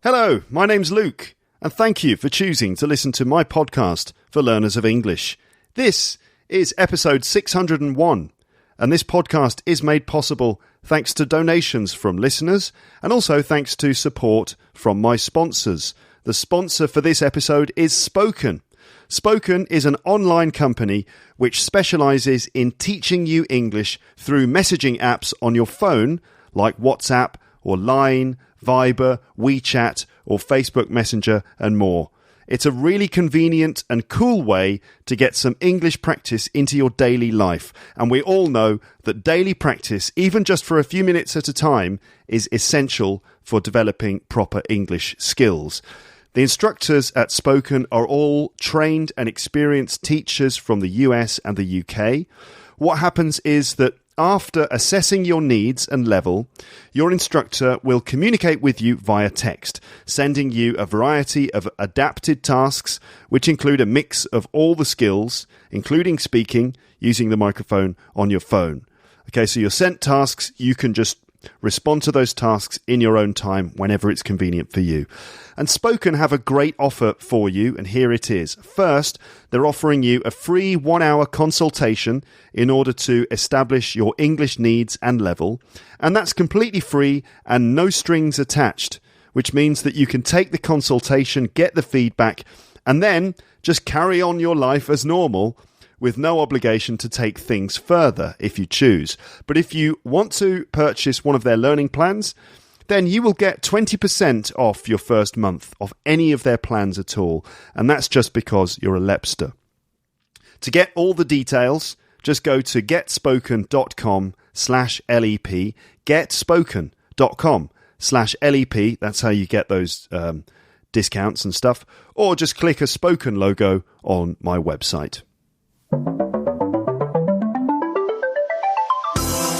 Hello, my name's Luke, and thank you for choosing to listen to my podcast for learners of English. This is episode 601, and this podcast is made possible thanks to donations from listeners and also thanks to support from my sponsors. The sponsor for this episode is Spoken. Spoken is an online company which specialises in teaching you English through messaging apps on your phone like WhatsApp or Line, Viber, WeChat, or Facebook Messenger, and more. It's a really convenient and cool way to get some English practice into your daily life. And we all know that daily practice, even just for a few minutes at a time, is essential for developing proper English skills. The instructors at Spoken are all trained and experienced teachers from the US and the UK. What happens is that after assessing your needs and level, your instructor will communicate with you via text, sending you a variety of adapted tasks, which include a mix of all the skills, including speaking, using the microphone on your phone. Okay, so you're sent tasks, you can just respond to those tasks in your own time whenever it's convenient for you. And Spoken have a great offer for you, and here it is. First, they're offering you a free 1-hour consultation in order to establish your English needs and level, and that's completely free and no strings attached, which means that you can take the consultation, get the feedback, and then just carry on your life as normal with no obligation to take things further if you choose. But if you want to purchase one of their learning plans, then you will get 20% off your first month of any of their plans at all. And that's just because you're a Lepster. To get all the details, just go to getspoken.com/LEP, getspoken.com/LEP. That's how you get those discounts and stuff. Or just click a Spoken logo on my website.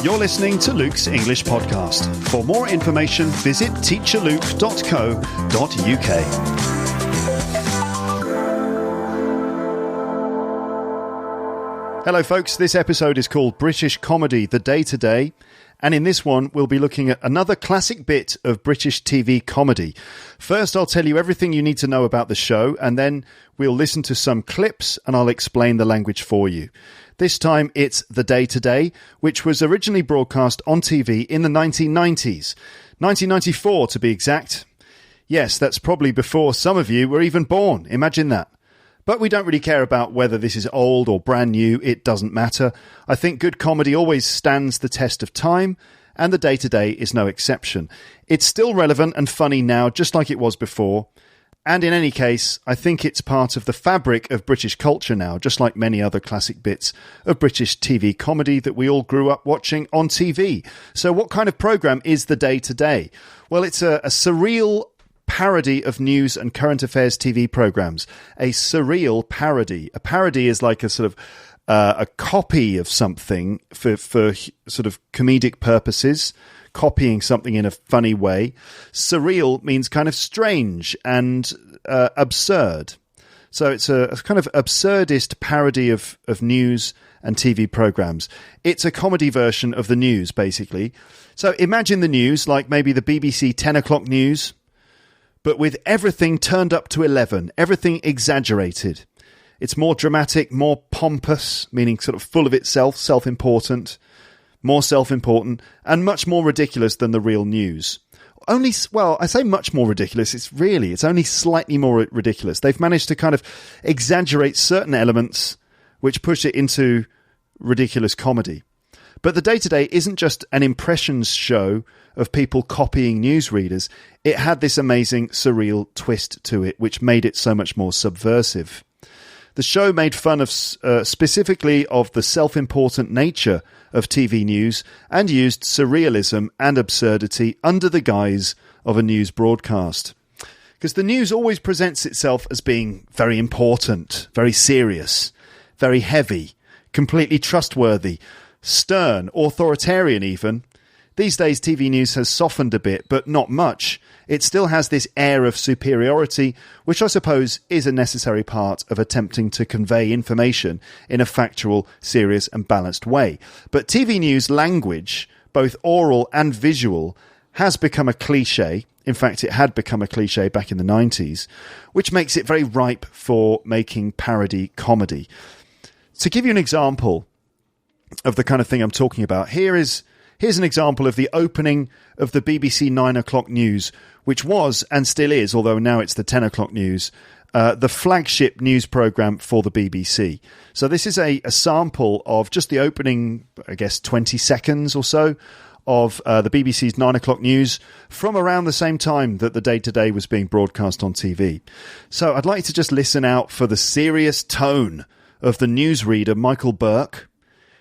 You're listening to Luke's English Podcast. For more information, visit teacherluke.co.uk. Hello folks, this episode is called British Comedy, The Day-to-Day, and in this one we'll be looking at another classic bit of British TV comedy. First I'll tell you everything you need to know about the show, and then we'll listen to some clips and I'll explain the language for you. This time it's The Day-to-Day, which was originally broadcast on TV in the 1990s. 1994 to be exact. Yes, that's probably before some of you were even born. Imagine that. But we don't really care about whether this is old or brand new. It doesn't matter. I think good comedy always stands the test of time, and The Day-to-Day is no exception. It's still relevant and funny now, just like it was before. And in any case, I think it's part of the fabric of British culture now, just like many other classic bits of British TV comedy that we all grew up watching on TV. So what kind of programme is The Day-to-Day? Well, it's a surreal parody of news and current affairs TV programmes. A surreal parody. A parody is like a sort of a copy of something for sort of comedic purposes, copying something in a funny way. Surreal means kind of strange and absurd. So it's a kind of absurdist parody of news and TV programmes. It's a comedy version of the news, basically. So imagine the news like maybe the BBC 10 o'clock news, but with everything turned up to 11, everything exaggerated. It's more dramatic, more pompous, meaning sort of full of itself, self-important, more self-important, and much more ridiculous than the real news. I say much more ridiculous. It's only slightly more ridiculous. They've managed to kind of exaggerate certain elements which push it into ridiculous comedy. But The Day-to-Day isn't just an impressions show of people copying newsreaders. It had this amazing surreal twist to it, which made it so much more subversive. The show made fun of specifically of the self-important nature of TV news and used surrealism and absurdity under the guise of a news broadcast. Because the news always presents itself as being very important, very serious, very heavy, completely trustworthy, stern, authoritarian even. These days TV news has softened a bit, but not much. It still has this air of superiority, which I suppose is a necessary part of attempting to convey information in a factual, serious and balanced way. But TV news language, both oral and visual, has become a cliché. In fact, it had become a cliche back in the 90s, which makes it very ripe for making parody comedy. To give you an example of the kind of thing I'm talking about, here's an example of the opening of the BBC 9 o'clock news, which was, and still is, although now it's the 10 o'clock news, the flagship news programme for the BBC. So this is a sample of just the opening, I guess, 20 seconds or so of the BBC's 9 o'clock news from around the same time that the Day Today was being broadcast on TV. So I'd like to just listen out for the serious tone of the newsreader Michael Burke,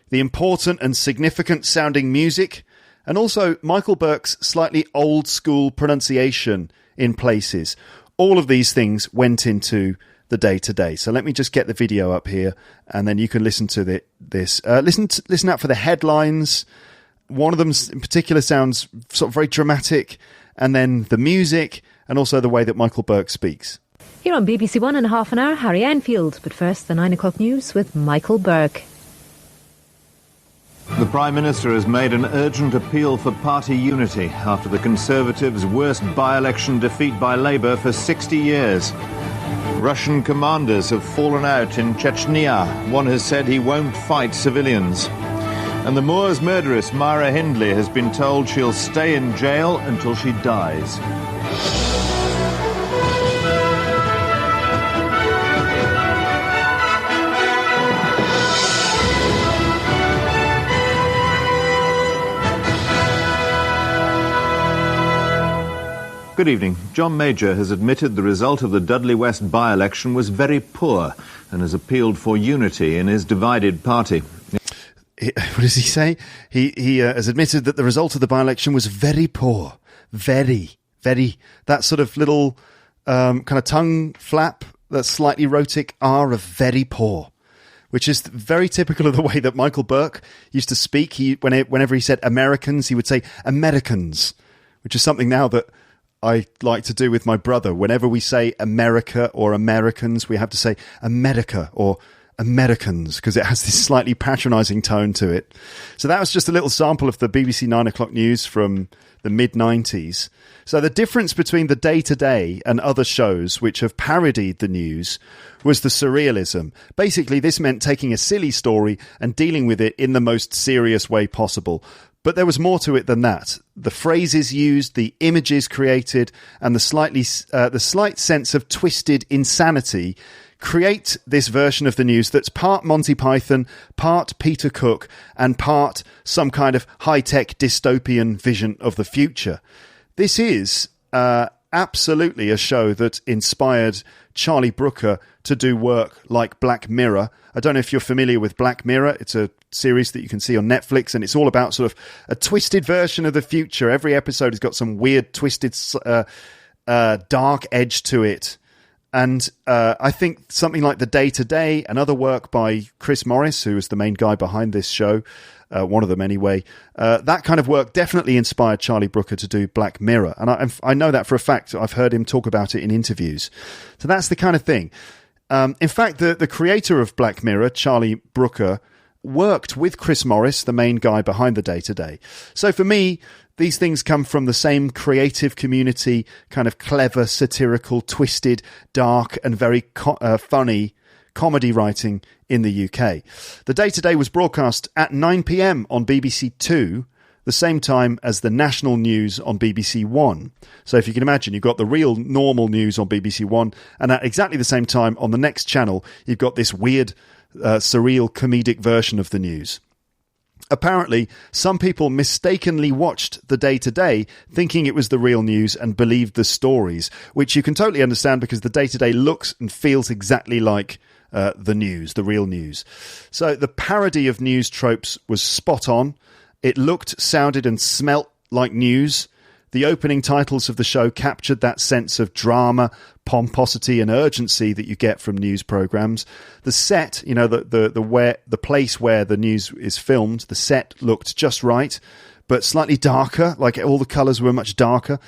the important and significant sounding music, and also Michael Burke's slightly old school pronunciation in places. All of these things went into the Day Today. So let me just get the video up here, and then you can listen to this. Listen out for the headlines. One of them in particular sounds sort of very dramatic, and then the music, and also the way that Michael Burke speaks. Here on BBC One in half an hour, Harry Enfield. But first, the 9 o'clock news with Michael Burke. The Prime Minister has made an urgent appeal for party unity after the Conservatives' worst by-election defeat by Labour for 60 years. Russian commanders have fallen out in Chechnya. One has said he won't fight civilians. And the Moors murderess Myra Hindley has been told she'll stay in jail until she dies. Good evening. John Major has admitted the result of the Dudley West by-election was very poor and has appealed for unity in his divided party. What does he say? He has admitted that the result of the by-election was very poor. Very. That sort of little kind of tongue flap, that slightly rhotic R of very poor, which is very typical of the way that Michael Burke used to speak. Whenever he said Americans, he would say Americans, which is something now that I like to do with my brother. Whenever we say America or Americans, we have to say America or Americans, because it has this slightly patronising tone to it. So that was just a little sample of the BBC 9 o'clock news from the mid-90s. So the difference between the Day Today and other shows which have parodied the news was the surrealism. Basically, this meant taking a silly story and dealing with it in the most serious way possible. But there was more to it than that. The phrases used, the images created, and the slight sense of twisted insanity create this version of the news that's part Monty Python, part Peter Cook, and part some kind of high-tech dystopian vision of the future. This is absolutely a show that inspired Charlie Brooker to do work like Black Mirror. I don't know if you're familiar with Black Mirror. It's a series that you can see on Netflix, and it's all about sort of a twisted version of the future. Every episode has got some weird, twisted, dark edge to it. And I think something like The Day Today, another work by Chris Morris, who is the main guy behind this show, one of them anyway, that kind of work definitely inspired Charlie Brooker to do Black Mirror. And I know that for a fact. I've heard him talk about it in interviews. So that's the kind of thing. In fact, the creator of Black Mirror, Charlie Brooker, worked with Chris Morris, the main guy behind The Day Today. So for me, these things come from the same creative community, kind of clever, satirical, twisted, dark, and very funny comedy writing in the UK. The Day Today was broadcast at 9 p.m. on BBC Two, the same time as the national news on BBC One. So if you can imagine, you've got the real normal news on BBC One, and at exactly the same time on the next channel, you've got this weird, surreal, comedic version of the news. Apparently, some people mistakenly watched The Day Today thinking it was the real news and believed the stories, which you can totally understand because The Day Today looks and feels exactly like the news, the real news. So the parody of news tropes was spot on. It looked, sounded and smelt like news. The opening titles of the show captured that sense of drama, pomposity and urgency that you get from news programs. The set, you know, the place where the news is filmed, the set looked just right, but slightly darker, like all the colours were much darker.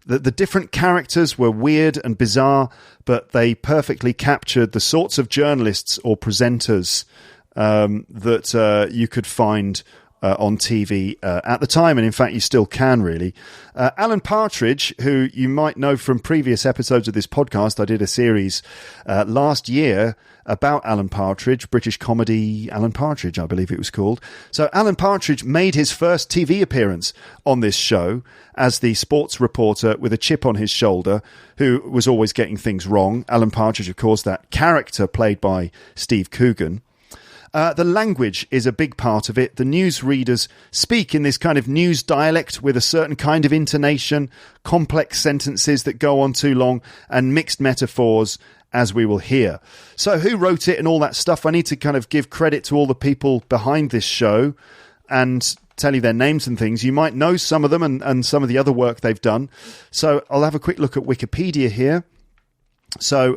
The different characters were weird and bizarre, but they perfectly captured the sorts of journalists or presenters that you could find on TV at the time, and in fact you still can really. Alan Partridge, who you might know from previous episodes of this podcast, I did a series last year about Alan Partridge, British comedy Alan Partridge, I believe it was called. So Alan Partridge made his first TV appearance on this show as the sports reporter with a chip on his shoulder who was always getting things wrong. Alan Partridge, of course, that character played by Steve Coogan. The language is a big part of it. The newsreaders speak in this kind of news dialect with a certain kind of intonation, complex sentences that go on too long, and mixed metaphors, as we will hear. So who wrote it and all that stuff? I need to kind of give credit to all the people behind this show and tell you their names and things. You might know some of them and some of the other work they've done. So I'll have a quick look at Wikipedia here. So,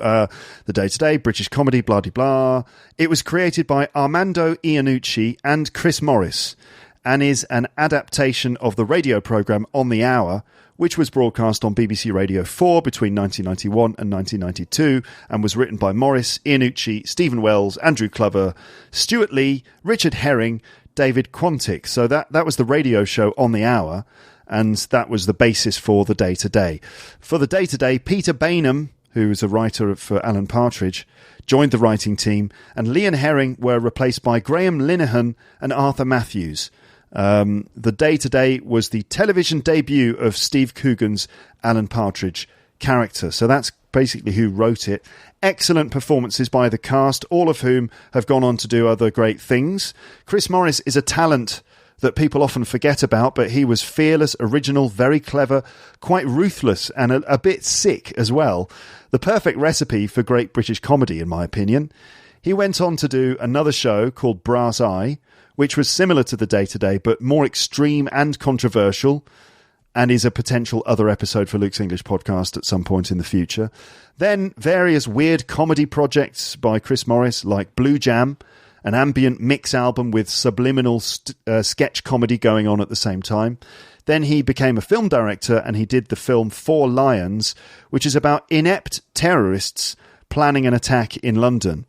The Day-to-Day, British comedy, blah-de-blah. It was created by Armando Iannucci and Chris Morris and is an adaptation of the radio programme On the Hour, which was broadcast on BBC Radio 4 between 1991 and 1992 and was written by Morris, Iannucci, Stephen Wells, Andrew Clover, Stuart Lee, Richard Herring, David Quantick. So that was the radio show On the Hour, and that was the basis for The Day-to-Day. For The Day-to-Day, Peter Bainham, who was a writer for Alan Partridge, joined the writing team, and Lee and Herring were replaced by Graham Linehan and Arthur Matthews. The Day-to-Day was the television debut of Steve Coogan's Alan Partridge character. So that's basically who wrote it. Excellent performances by the cast, all of whom have gone on to do other great things. Chris Morris is a talent that people often forget about, but he was fearless, original, very clever, quite ruthless, and a bit sick as well. The perfect recipe for great British comedy, in my opinion. He went on to do another show called Brass Eye, which was similar to The Day-to-Day, but more extreme and controversial, and is a potential other episode for Luke's English podcast at some point in the future. Then various weird comedy projects by Chris Morris, like Blue Jam, an ambient mix album with subliminal sketch comedy going on at the same time. Then he became a film director, and he did the film Four Lions, which is about inept terrorists planning an attack in London.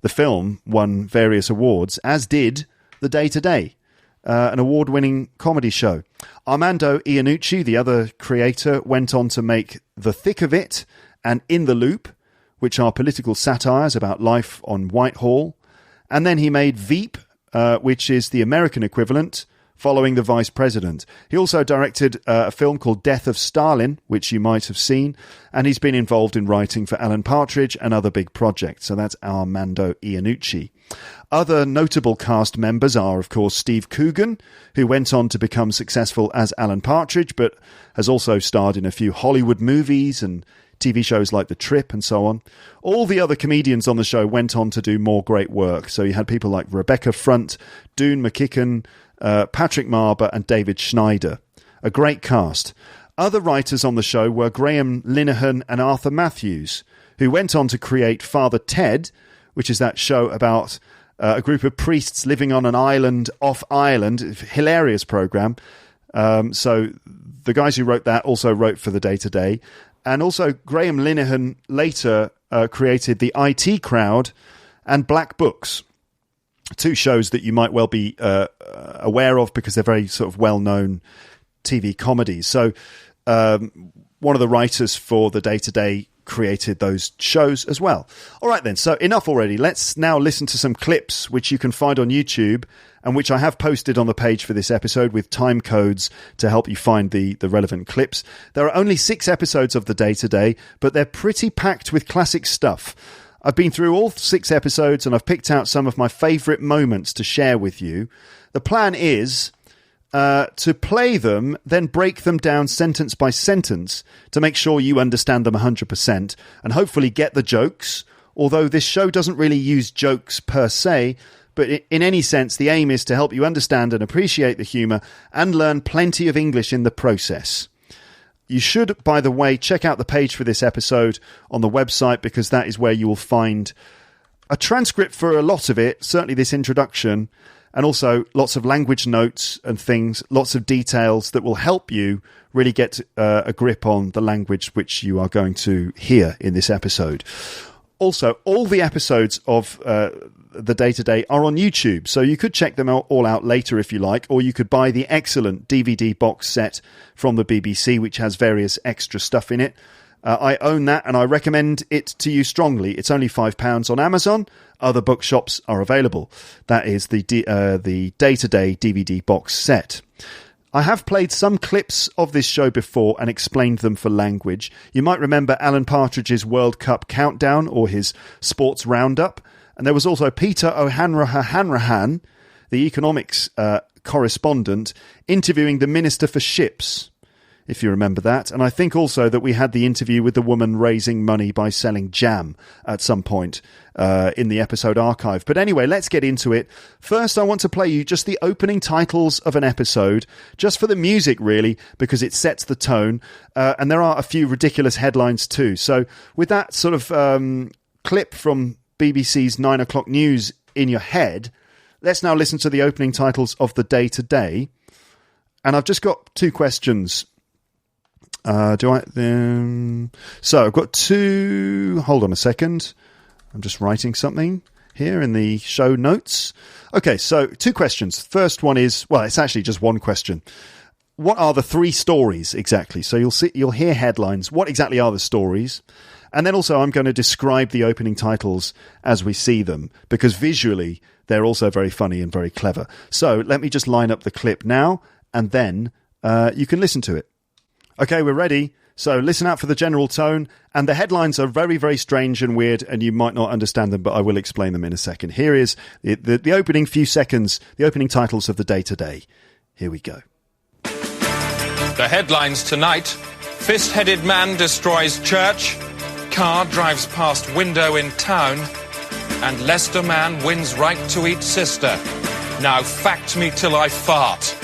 The film won various awards, as did The Day-to-Day, an award-winning comedy show. Armando Iannucci, the other creator, went on to make The Thick of It and In the Loop, which are political satires about life on Whitehall. And then he made Veep, which is the American equivalent, following the Vice President. He also directed a film called Death of Stalin, which you might have seen, and he's been involved in writing for Alan Partridge and other big projects. So that's Armando Iannucci. Other notable cast members are, of course, Steve Coogan, who went on to become successful as Alan Partridge, but has also starred in a few Hollywood movies and TV shows like The Trip and so on. All the other comedians on the show went on to do more great work. So you had people like Rebecca Front, Doon McKicken, Patrick Marber and David Schneider. A great cast. Other writers on the show were Graham Linehan and Arthur Matthews, who went on to create Father Ted, which is that show about a group of priests living on an island off Ireland. Hilarious programme. So the guys who wrote that also wrote for The Day-to-Day. And also Graham Linehan later created The IT Crowd and Black Books, two shows that you might well be aware of because they're very sort of well-known TV comedies. So one of the writers for The Day-to-Day created those shows as well. All right then, so enough already. Let's now listen to some clips which you can find on YouTube and which I have posted on the page for this episode with time codes to help you find the relevant clips. There are only 6 episodes of The Day-to-Day, but they're pretty packed with classic stuff. I've been through all 6 episodes and I've picked out some of my favourite moments to share with you. The plan is to play them, then break them down sentence by sentence to make sure you understand them 100% and hopefully get the jokes, although this show doesn't really use jokes per se, but in any sense, the aim is to help you understand and appreciate the humour and learn plenty of English in the process. You should, by the way, check out the page for this episode on the website because that is where you will find a transcript for a lot of it, certainly this introduction, and also lots of language notes and things, lots of details that will help you really get a grip on the language which you are going to hear in this episode. Also, all the episodes of The Day Today are on YouTube, so you could check them all out later if you like, or you could buy the excellent DVD box set from the BBC, which has various extra stuff in it. I own that, and I recommend it to you strongly. It's only £5 on Amazon. Other bookshops are available. That is the Day-to-Day DVD box set. I have played some clips of this show before and explained them for language. You might remember Alan Partridge's World Cup Countdown or his Sports Roundup. And there was also Peter O'Hanrahan, the economics correspondent, interviewing the Minister for Ships, if you remember that. And I think also that we had the interview with the woman raising money by selling jam at some point in the episode archive. But anyway, let's get into it. First, I want to play you just the opening titles of an episode, just for the music, really, because it sets the tone. And there are a few ridiculous headlines too. So with that sort of clip from BBC's 9 o'clock news in your head, let's now listen to the opening titles of the Day Today. And I've just got two questions. So I've got two. Hold on a second. I'm just writing something here in the show notes. Okay, so two questions. First one is, well, it's actually just one question. What are the three stories exactly? So you'll hear headlines. What exactly are the stories? And then also I'm going to describe the opening titles as we see them, because visually they're also very funny and very clever. So let me just line up the clip now, and then you can listen to it. Okay, we're ready. So listen out for the general tone. And the headlines are very, very strange and weird, and you might not understand them, but I will explain them in a second. Here is the opening few seconds, the opening titles of the Day Today. Here we go. The headlines tonight: fist-headed man destroys church, car drives past window in town, and Leicester man wins right to eat sister. Now fact me till I fart.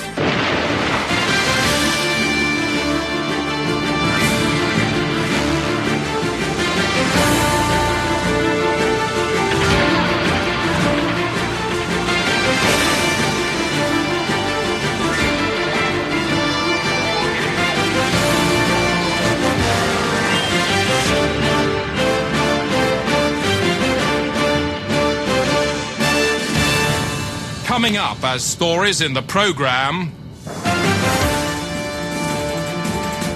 Coming up as stories in the programme,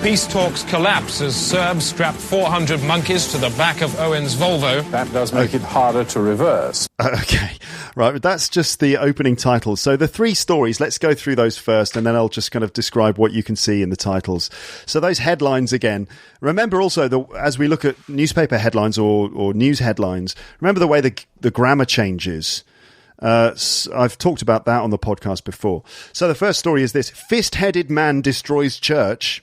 peace talks collapse as Serbs strap 400 monkeys to the back of Owen's Volvo. That does make it harder to reverse. Okay, right, that's just the opening titles. So the three stories, let's go through those first, and then I'll just kind of describe what you can see in the titles. So those headlines again. Remember also, as we look at newspaper headlines or news headlines, remember the way the grammar changes. I've talked about that on the podcast before. So the first story is this: fist-headed man destroys church.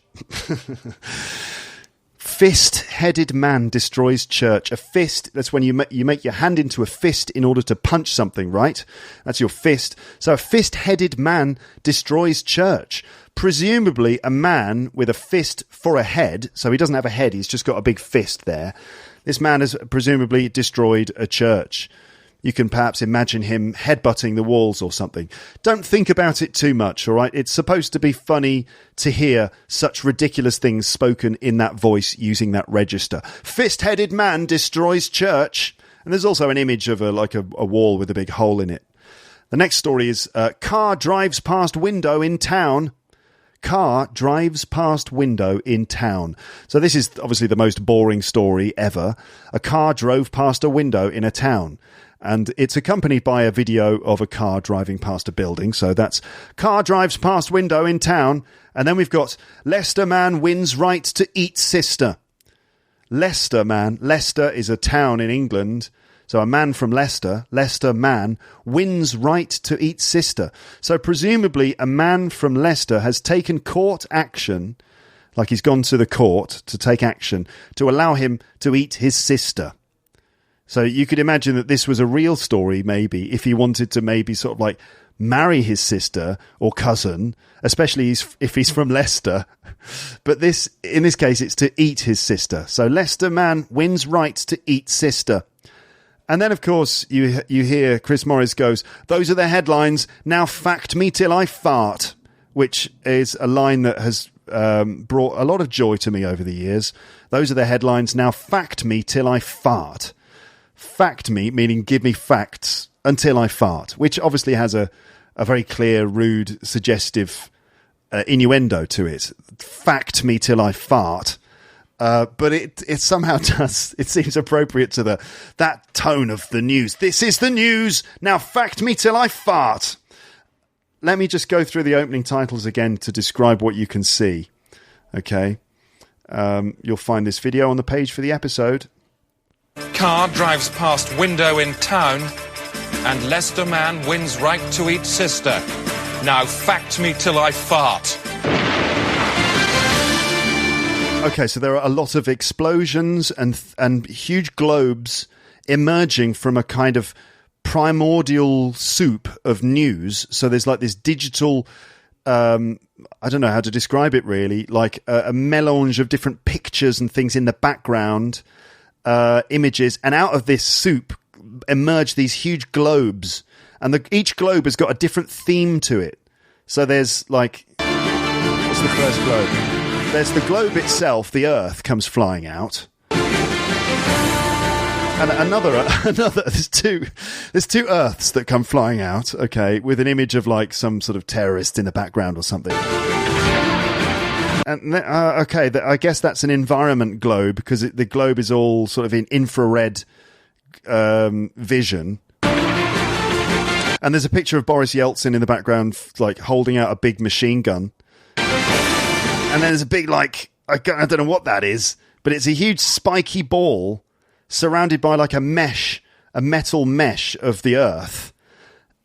Fist-headed man destroys church. A fist, that's when you make your hand into a fist in order to punch something, right? That's your fist. So a fist-headed man destroys church. Presumably a man with a fist for a head. So he doesn't have a head, he's just got a big fist there. This man has presumably destroyed a church. You can perhaps imagine him headbutting the walls or something. Don't think about it too much, all right? It's supposed to be funny to hear such ridiculous things spoken in that voice using that register. Fist-headed man destroys church. And there's also an image of a wall with a big hole in it. The next story is car drives past window in town. Car drives past window in town. So this is obviously the most boring story ever. A car drove past a window in a town. And it's accompanied by a video of a car driving past a building. So that's car drives past window in town. And then we've got Leicester man wins right to eat sister. Leicester man. Leicester is a town in England. So a man from Leicester, Leicester man, wins right to eat sister. So presumably a man from Leicester has taken court action, like he's gone to the court to take action, to allow him to eat his sister. So you could imagine that this was a real story, maybe, if he wanted to maybe sort of like marry his sister or cousin, especially if he's from Leicester. But in this case, it's to eat his sister. So Leicester man wins right to eat sister. And then, of course, you hear Chris Morris goes, "Those are the headlines. Now fact me till I fart," which is a line that has brought a lot of joy to me over the years. Those are the headlines. Now fact me till I fart. Fact me, meaning give me facts until I fart, which obviously has a very clear, rude, suggestive innuendo to it. Fact me till I fart. But it somehow does. It seems appropriate to that tone of the news. This is the news. Now fact me till I fart. Let me just go through the opening titles again to describe what you can see. Okay. You'll find this video on the page for the episode. Car drives past window in town, and Leicester man wins right to eat sister. Now fact me till I fart. Okay, so there are a lot of explosions and huge globes emerging from a kind of primordial soup of news. So there's like this digital, I don't know how to describe it really, like a melange of different pictures and things in the background, images, and out of this soup emerge these huge globes, and each globe has got a different theme to it. So there's like, what's the first globe? There's the globe itself, the Earth comes flying out. And another there's two Earths that come flying out, okay, with an image of like some sort of terrorist in the background or something. And I guess that's an environment globe, because the globe is all sort of in infrared vision. And there's a picture of Boris Yeltsin in the background, like holding out a big machine gun. And then there's a big, like, I don't know what that is, but it's a huge spiky ball surrounded by like a metal mesh of the Earth.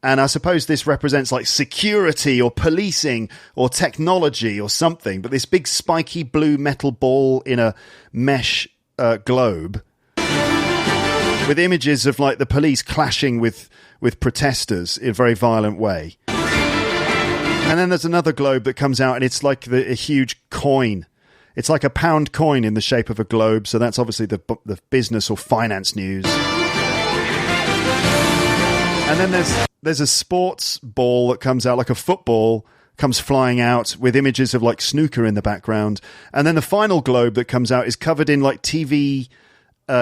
And I suppose this represents like security or policing or technology or something. But this big spiky blue metal ball in a mesh globe with images of like the police clashing with protesters in a very violent way. And then there's another globe that comes out, and it's like a huge coin. It's like a pound coin in the shape of a globe, so that's obviously the business or finance news. And then there's a sports ball that comes out, like a football, comes flying out with images of like snooker in the background. And then the final globe that comes out is covered in like TV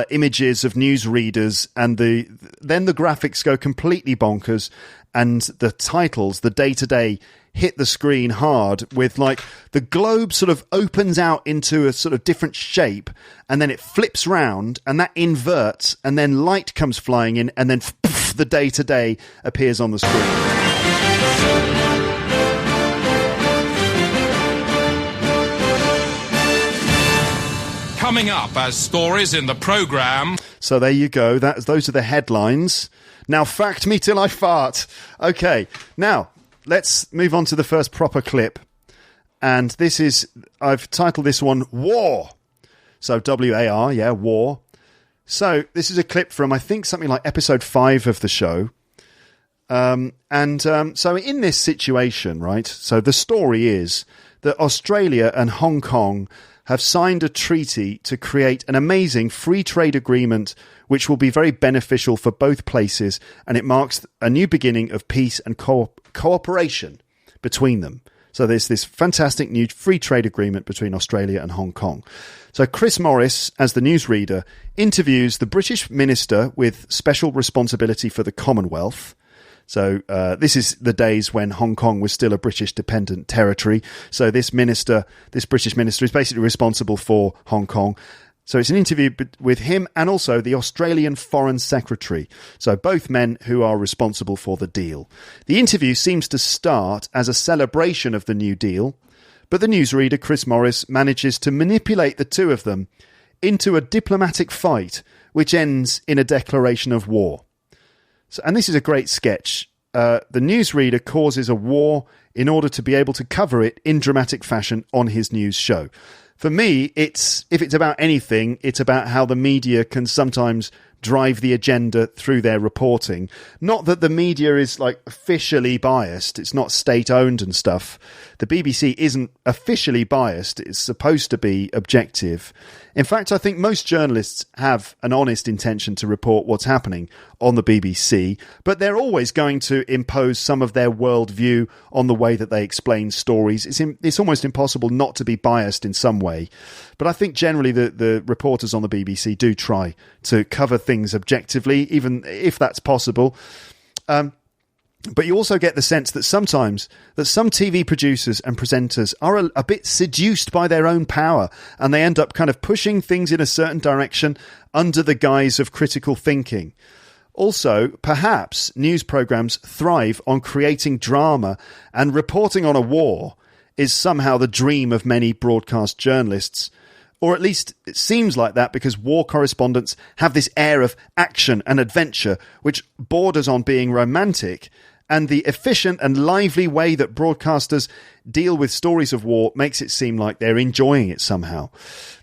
images of newsreaders, and then the graphics go completely bonkers, and the titles, the day-to-day, hit the screen hard with like the globe sort of opens out into a sort of different shape, and then it flips round, and that inverts, and then light comes flying in, and then the day-to-day appears on the screen. Coming up as stories in the programme. So there you go. Those are the headlines. Now fact me till I fart. Okay, now let's move on to the first proper clip. And I've titled this one War. So W-A-R, yeah, War. So this is a clip from, I think, something like episode 5 of the show. So in this situation, right, so the story is that Australia and Hong Kong have signed a treaty to create an amazing free trade agreement which will be very beneficial for both places, and it marks a new beginning of peace and cooperation between them. So there's this fantastic new free trade agreement between Australia and Hong Kong. So Chris Morris, as the newsreader, interviews the British minister with special responsibility for the Commonwealth. So this is the days when Hong Kong was still a British dependent territory. So this British minister is basically responsible for Hong Kong. So it's an interview with him and also the Australian Foreign Secretary. So both men who are responsible for the deal. The interview seems to start as a celebration of the new deal, but the newsreader, Chris Morris, manages to manipulate the two of them into a diplomatic fight, which ends in a declaration of war. So, and this is a great sketch. The newsreader causes a war in order to be able to cover it in dramatic fashion on his news show. For me, if it's about anything, it's about how the media can sometimes drive the agenda through their reporting. Not that the media is like officially biased. It's not state-owned and stuff. The BBC isn't officially biased. It's supposed to be objective. In fact, I think most journalists have an honest intention to report what's happening on the BBC, but they're always going to impose some of their worldview on the way that they explain stories. It's almost impossible not to be biased in some way. But I think generally the reporters on the BBC do try to cover things objectively, even if that's possible. But you also get the sense that sometimes that some TV producers and presenters are a bit seduced by their own power, and they end up kind of pushing things in a certain direction under the guise of critical thinking. Also, perhaps news programs thrive on creating drama, and reporting on a war is somehow the dream of many broadcast journalists. Or at least it seems like that, because war correspondents have this air of action and adventure which borders on being romantic, and the efficient and lively way that broadcasters deal with stories of war makes it seem like they're enjoying it somehow.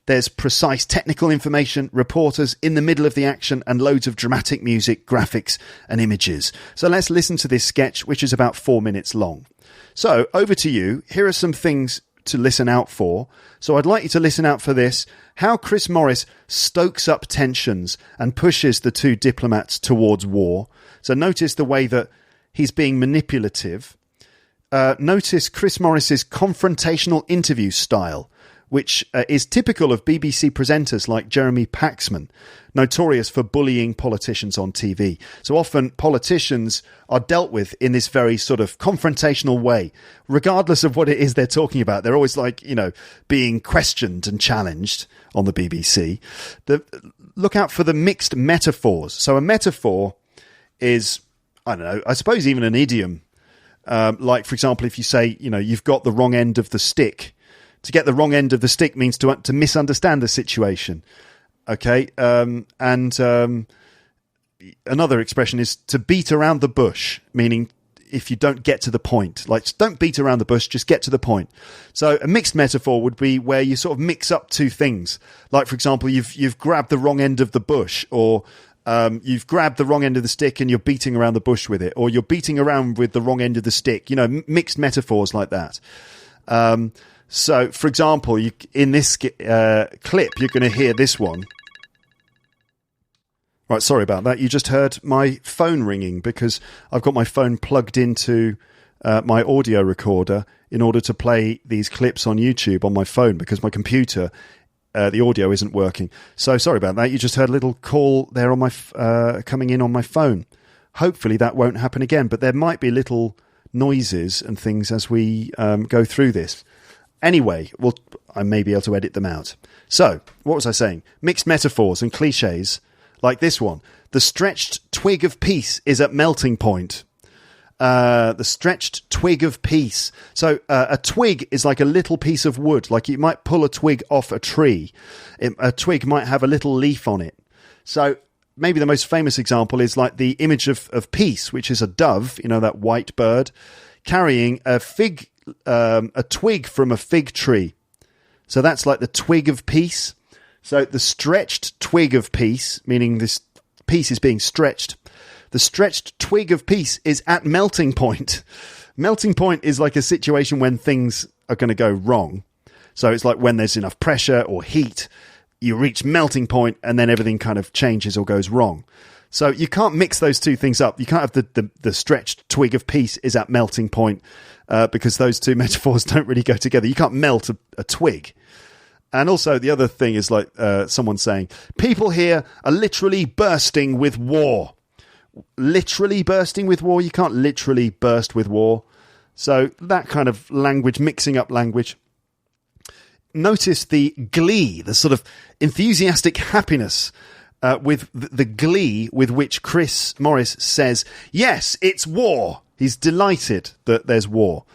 There's precise technical information, reporters in the middle of the action, and loads of dramatic music, graphics and images. So let's listen to this sketch, which is about 4 minutes long. So over to you. Here are some things to listen out for. So I'd like you to listen out for this: how Chris Morris stokes up tensions and pushes the two diplomats towards war. So notice the way that he's being manipulative. Notice Chris Morris's confrontational interview style, which is typical of BBC presenters like Jeremy Paxman, notorious for bullying politicians on TV. So often politicians are dealt with in this very sort of confrontational way, regardless of what it is they're talking about. They're always like, being questioned and challenged on the BBC. Look out for the mixed metaphors. So a metaphor is, I don't know, I suppose even an idiom. Like, for example, if you say, you've got the wrong end of the stick. To get the wrong end of the stick means to misunderstand the situation. Okay. Another expression is to beat around the bush, meaning if you don't get to the point. Like, don't beat around the bush, just get to the point. So a mixed metaphor would be where you sort of mix up two things. Like, for example, you've grabbed the wrong end of the bush, or you've grabbed the wrong end of the stick and you're beating around the bush with it, or you're beating around with the wrong end of the stick. Mixed metaphors like that. So, for example, in this clip, you're going to hear this one. Right, sorry about that. You just heard my phone ringing because I've got my phone plugged into my audio recorder in order to play these clips on YouTube on my phone, because my computer, the audio isn't working. So sorry about that. You just heard a little call there on my coming in on my phone. Hopefully that won't happen again, but there might be little noises and things as we go through this. Anyway, I may be able to edit them out. So, what was I saying? Mixed metaphors and cliches, like this one. The stretched twig of peace is at melting point. The stretched twig of peace. So, a twig is like a little piece of wood. Like, you might pull a twig off a tree. A twig might have a little leaf on it. So, maybe the most famous example is like the image of peace, which is a dove, that white bird, carrying a twig from a fig tree. So that's like the twig of peace. So the stretched twig of peace, meaning this piece is being stretched. The stretched twig of peace is at melting point. Melting point is like a situation when things are going to go wrong. So it's like when there's enough pressure or heat, you reach melting point and then everything kind of changes or goes wrong. So you can't mix those two things up. You can't have the stretched twig of peace is at melting point, because those two metaphors don't really go together. You can't melt a twig. And also the other thing is like someone saying, people here are literally bursting with war. Literally bursting with war? You can't literally burst with war. So that kind of language, mixing up language. Notice the glee, the sort of enthusiastic happiness with the glee with which Chris Morris says, yes, it's war. He's delighted that there's war.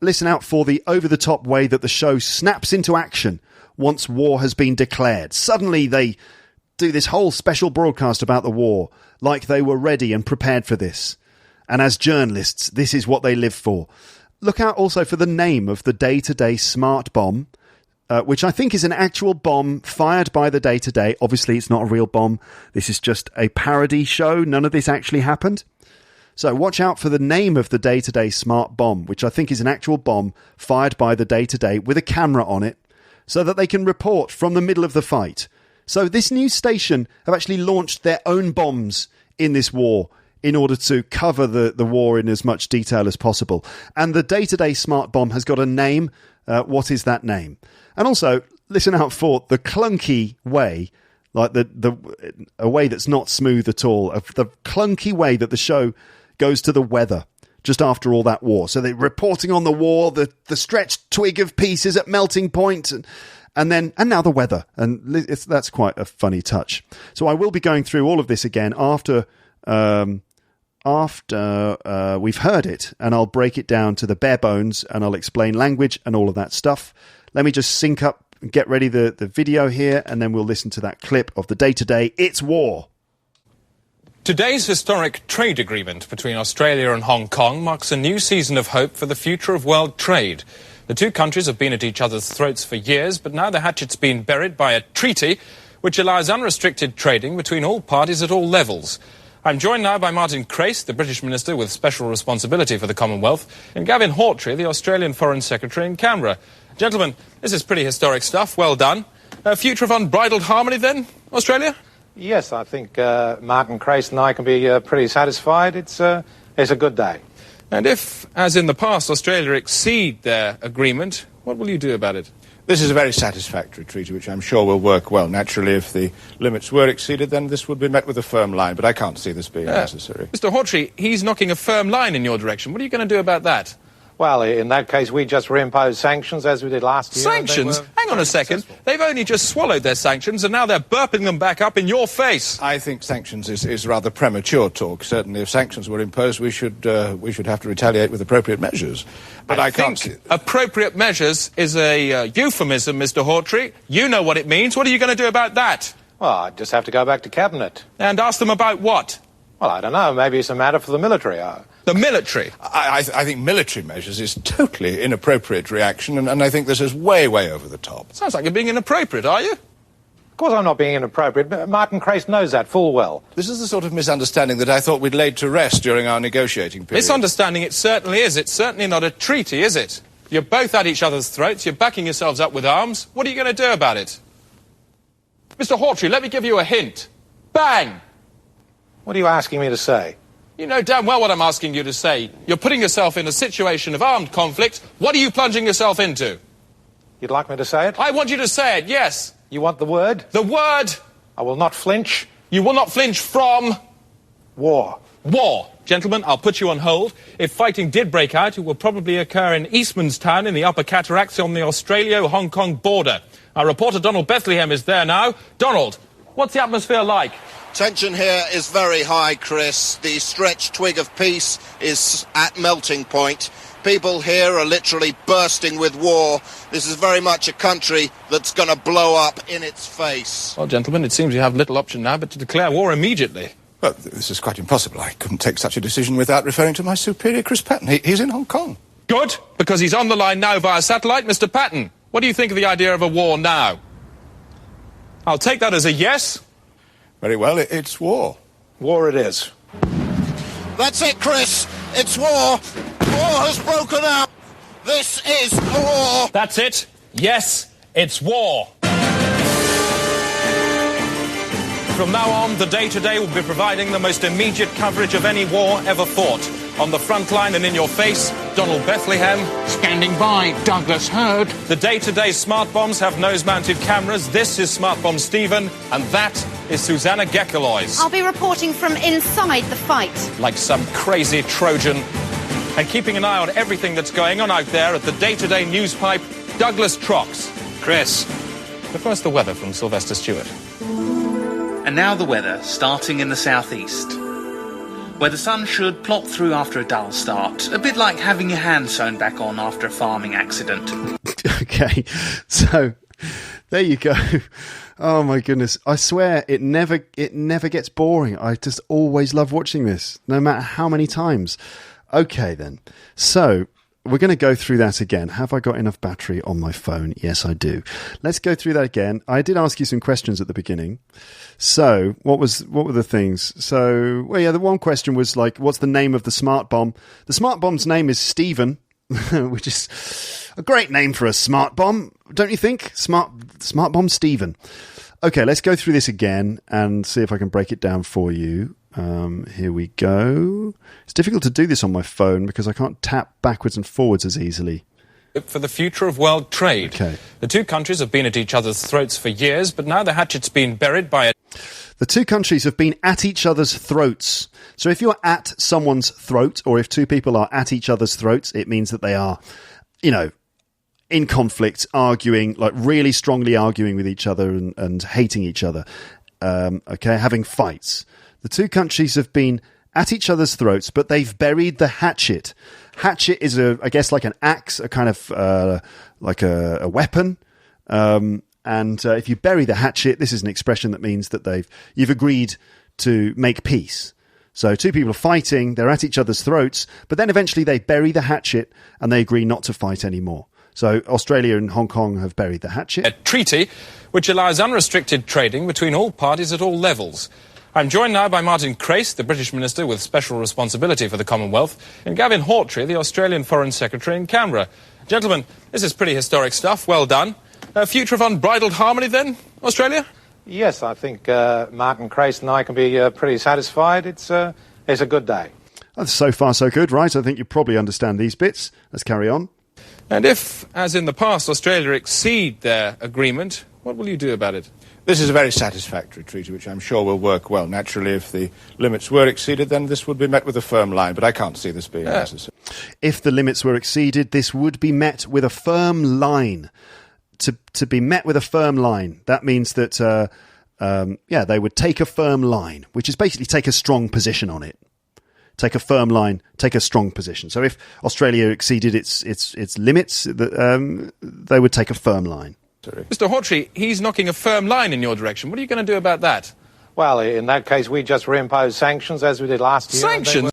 Listen out for the over-the-top way that the show snaps into action once war has been declared. Suddenly they do this whole special broadcast about the war, like they were ready and prepared for this. And as journalists, this is what they live for. Look out also for the name of the day-to-day smart bomb, which I think is an actual bomb fired by the day-to-day. Obviously, it's not a real bomb. This is just a parody show. None of this actually happened. So watch out for the name of the day-to-day smart bomb, which I think is an actual bomb fired by the day-to-day with a camera on it, so that they can report from the middle of the fight. So this news station have actually launched their own bombs in this war in order to cover the war in as much detail as possible. And the day-to-day smart bomb has got a name. What is that name? And also, listen out for the clunky way, like a way that's not smooth at all, the clunky way that the show goes to the weather just after all that war. So they're reporting on the war, the stretched twig of peace is at melting point, and now the weather. And that's quite a funny touch. So I will be going through all of this again after we've heard it, and I'll break it down to the bare bones, and I'll explain language and all of that stuff. Let me just sync up and get ready the video here, and then we'll listen to that clip of the day-to-day. It's war. Today's historic trade agreement between Australia and Hong Kong marks a new season of hope for the future of world trade. The two countries have been at each other's throats for years, but now the hatchet's been buried by a treaty which allows unrestricted trading between all parties at all levels. I'm joined now by Martin Crace, the British Minister with special responsibility for the Commonwealth, and Gavin Hawtrey, the Australian Foreign Secretary in Canberra. Gentlemen, this is pretty historic stuff. Well done. A future of unbridled harmony then, Australia? Yes, I think Martin Crace and I can be pretty satisfied. It's a good day. And if, as in the past, Australia exceed their agreement, what will you do about it? This is a very satisfactory treaty, which I'm sure will work well. Naturally, if the limits were exceeded, then this would be met with a firm line, but I can't see this being necessary. Mr. Hawtrey, he's knocking a firm line in your direction. What are you going to do about that? Well, in that case, we just reimpose sanctions as we did last year. Sanctions? Hang on a second. Successful. They've only just swallowed their sanctions and now they're burping them back up in your face. I think sanctions is rather premature talk. Certainly, if sanctions were imposed, we should have to retaliate with appropriate measures. But I can't think appropriate measures is a euphemism, Mr. Hawtrey. You know what it means. What are you going to do about that? Well, I just have to go back to Cabinet. And ask them about what? Well, I don't know. Maybe it's a matter for the military. The military? I think military measures is totally inappropriate reaction, and I think this is way, way over the top. Sounds like you're being inappropriate, are you? Of course I'm not being inappropriate, but Martin Crace knows that full well. This is the sort of misunderstanding that I thought we'd laid to rest during our negotiating period. Misunderstanding it certainly is. It's certainly not a treaty, is it? You're both at each other's throats. You're backing yourselves up with arms. What are you going to do about it? Mr. Hawtrey, let me give you a hint. Bang! What are you asking me to say? You know damn well what I'm asking you to say. You're putting yourself in a situation of armed conflict. What are you plunging yourself into? You'd like me to say it? I want you to say it, yes. You want the word? The word. I will not flinch. You will not flinch from? War. War. Gentlemen, I'll put you on hold. If fighting did break out, it will probably occur in Eastmanstown in the Upper Cataracts on the Australia-Hong Kong border. Our reporter Donald Bethlehem is there now. Donald, what's the atmosphere like? Tension here is very high, Chris. The stretched twig of peace is at melting point. People here are literally bursting with war. This is very much a country that's going to blow up in its face. Well, gentlemen, it seems you have little option now but to declare war immediately. Well, this is quite impossible. I couldn't take such a decision without referring to my superior, Chris Patton. He's in Hong Kong. Good, because he's on the line now via satellite. Mr. Patton, what do you think of the idea of a war now? I'll take that as a yes. Very well, it's war. War it is. That's it, Chris. It's war. War has broken out. This is war. That's it. Yes, it's war. From now on, the day-to-day will be providing the most immediate coverage of any war ever fought. On the front line and in your face, Donald Bethlehem. Standing by, Douglas Hurd. The day-to-day smart bombs have nose-mounted cameras. This is Smart Bomb Stephen, and that is Susanna Gekalois. I'll be reporting from inside the fight. Like some crazy Trojan. And keeping an eye on everything that's going on out there at the day-to-day news pipe, Douglas Trox. Chris. But first, the weather from Sylvester Stewart. And now the weather, starting in the southeast, where the sun should plop through after a dull start, a bit like having your hand sewn back on after a farming accident. Okay, so there you go. Oh my goodness, I swear it never gets boring. I just always love watching this, no matter how many times. Okay then, so we're going to go through that again. Have I got enough battery on my phone? Yes, I do. Let's go through that again. I did ask you some questions at the beginning. So what were the things? So, well, yeah, the one question was like, what's the name of the smart bomb? The smart bomb's name is Stephen, which is a great name for a smart bomb, don't you think? Smart bomb Stephen. Okay, let's go through this again and see if I can break it down for you. Here we go. It's difficult to do this on my phone because I can't tap backwards and forwards as easily. For the future of world trade. Okay. The two countries have been at each other's throats for years, but now the hatchet's been buried by a... The two countries have been at each other's throats. So if you're at someone's throat, or if two people are at each other's throats, it means that they are, in conflict, arguing, like really strongly arguing with each other and hating each other. Having fights. The two countries have been at each other's throats, but they've buried the hatchet. Hatchet is, I guess, like an axe, a kind of like a weapon. And if you bury the hatchet, this is an expression that means that you've agreed to make peace. So two people are fighting, they're at each other's throats, but then eventually they bury the hatchet and they agree not to fight anymore. So Australia and Hong Kong have buried the hatchet. A treaty which allows unrestricted trading between all parties at all levels. I'm joined now by Martin Crace, the British Minister with special responsibility for the Commonwealth, and Gavin Hawtrey, the Australian Foreign Secretary in Canberra. Gentlemen, this is pretty historic stuff. Well done. A future of unbridled harmony then, Australia? Yes, I think Martin Crace and I can be pretty satisfied. It's a good day. So far, so good, right? I think you probably understand these bits. Let's carry on. And if, as in the past, Australia exceed their agreement, what will you do about it? This is a very satisfactory treaty, which I'm sure will work well. Naturally, if the limits were exceeded, then this would be met with a firm line, but I can't see this being necessary. If the limits were exceeded, this would be met with a firm line. To be met with a firm line, that means that, they would take a firm line, which is basically take a strong position on it. Take a firm line, take a strong position. So if Australia exceeded its limits, they would take a firm line. Sorry. Mr. Hawtrey, he's knocking a firm line in your direction. What are you going to do about that? Well, in that case, we just reimpose sanctions as we did last year. Sanctions?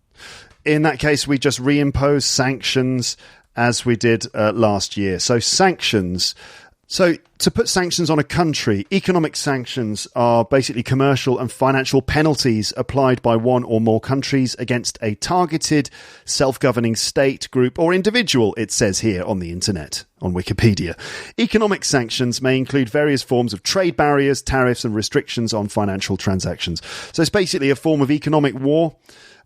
In that case, we just reimpose sanctions as we did last year. So sanctions... So to put sanctions on a country, economic sanctions are basically commercial and financial penalties applied by one or more countries against a targeted self-governing state, group or individual, it says here on the internet, on Wikipedia. Economic sanctions may include various forms of trade barriers, tariffs and restrictions on financial transactions. So it's basically a form of economic war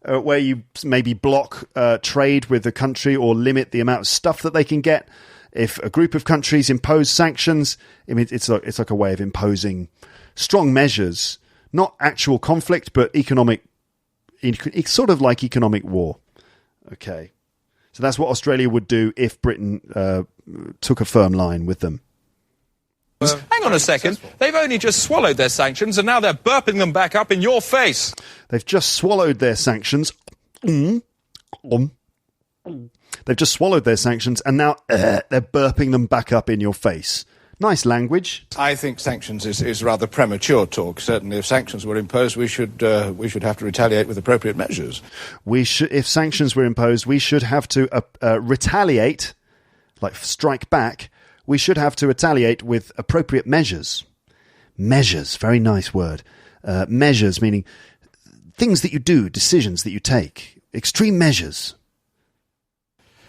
where you maybe block trade with the country or limit the amount of stuff that they can get. If a group of countries impose sanctions, I mean, it's like a way of imposing strong measures, not actual conflict, but it's sort of like economic war. Okay. So that's what Australia would do if Britain took a firm line with them. Hang on a second. They've only just swallowed their sanctions and now they're burping them back up in your face. They've just swallowed their sanctions. They've just swallowed their sanctions and now they're burping them back up in your face. Nice language. I think sanctions is rather premature talk. Certainly, if sanctions were imposed, we should have to retaliate with appropriate measures. If sanctions were imposed, we should have to retaliate, like strike back. We should have to retaliate with appropriate measures. Measures, very nice word. Measures meaning things that you do, decisions that you take, extreme measures.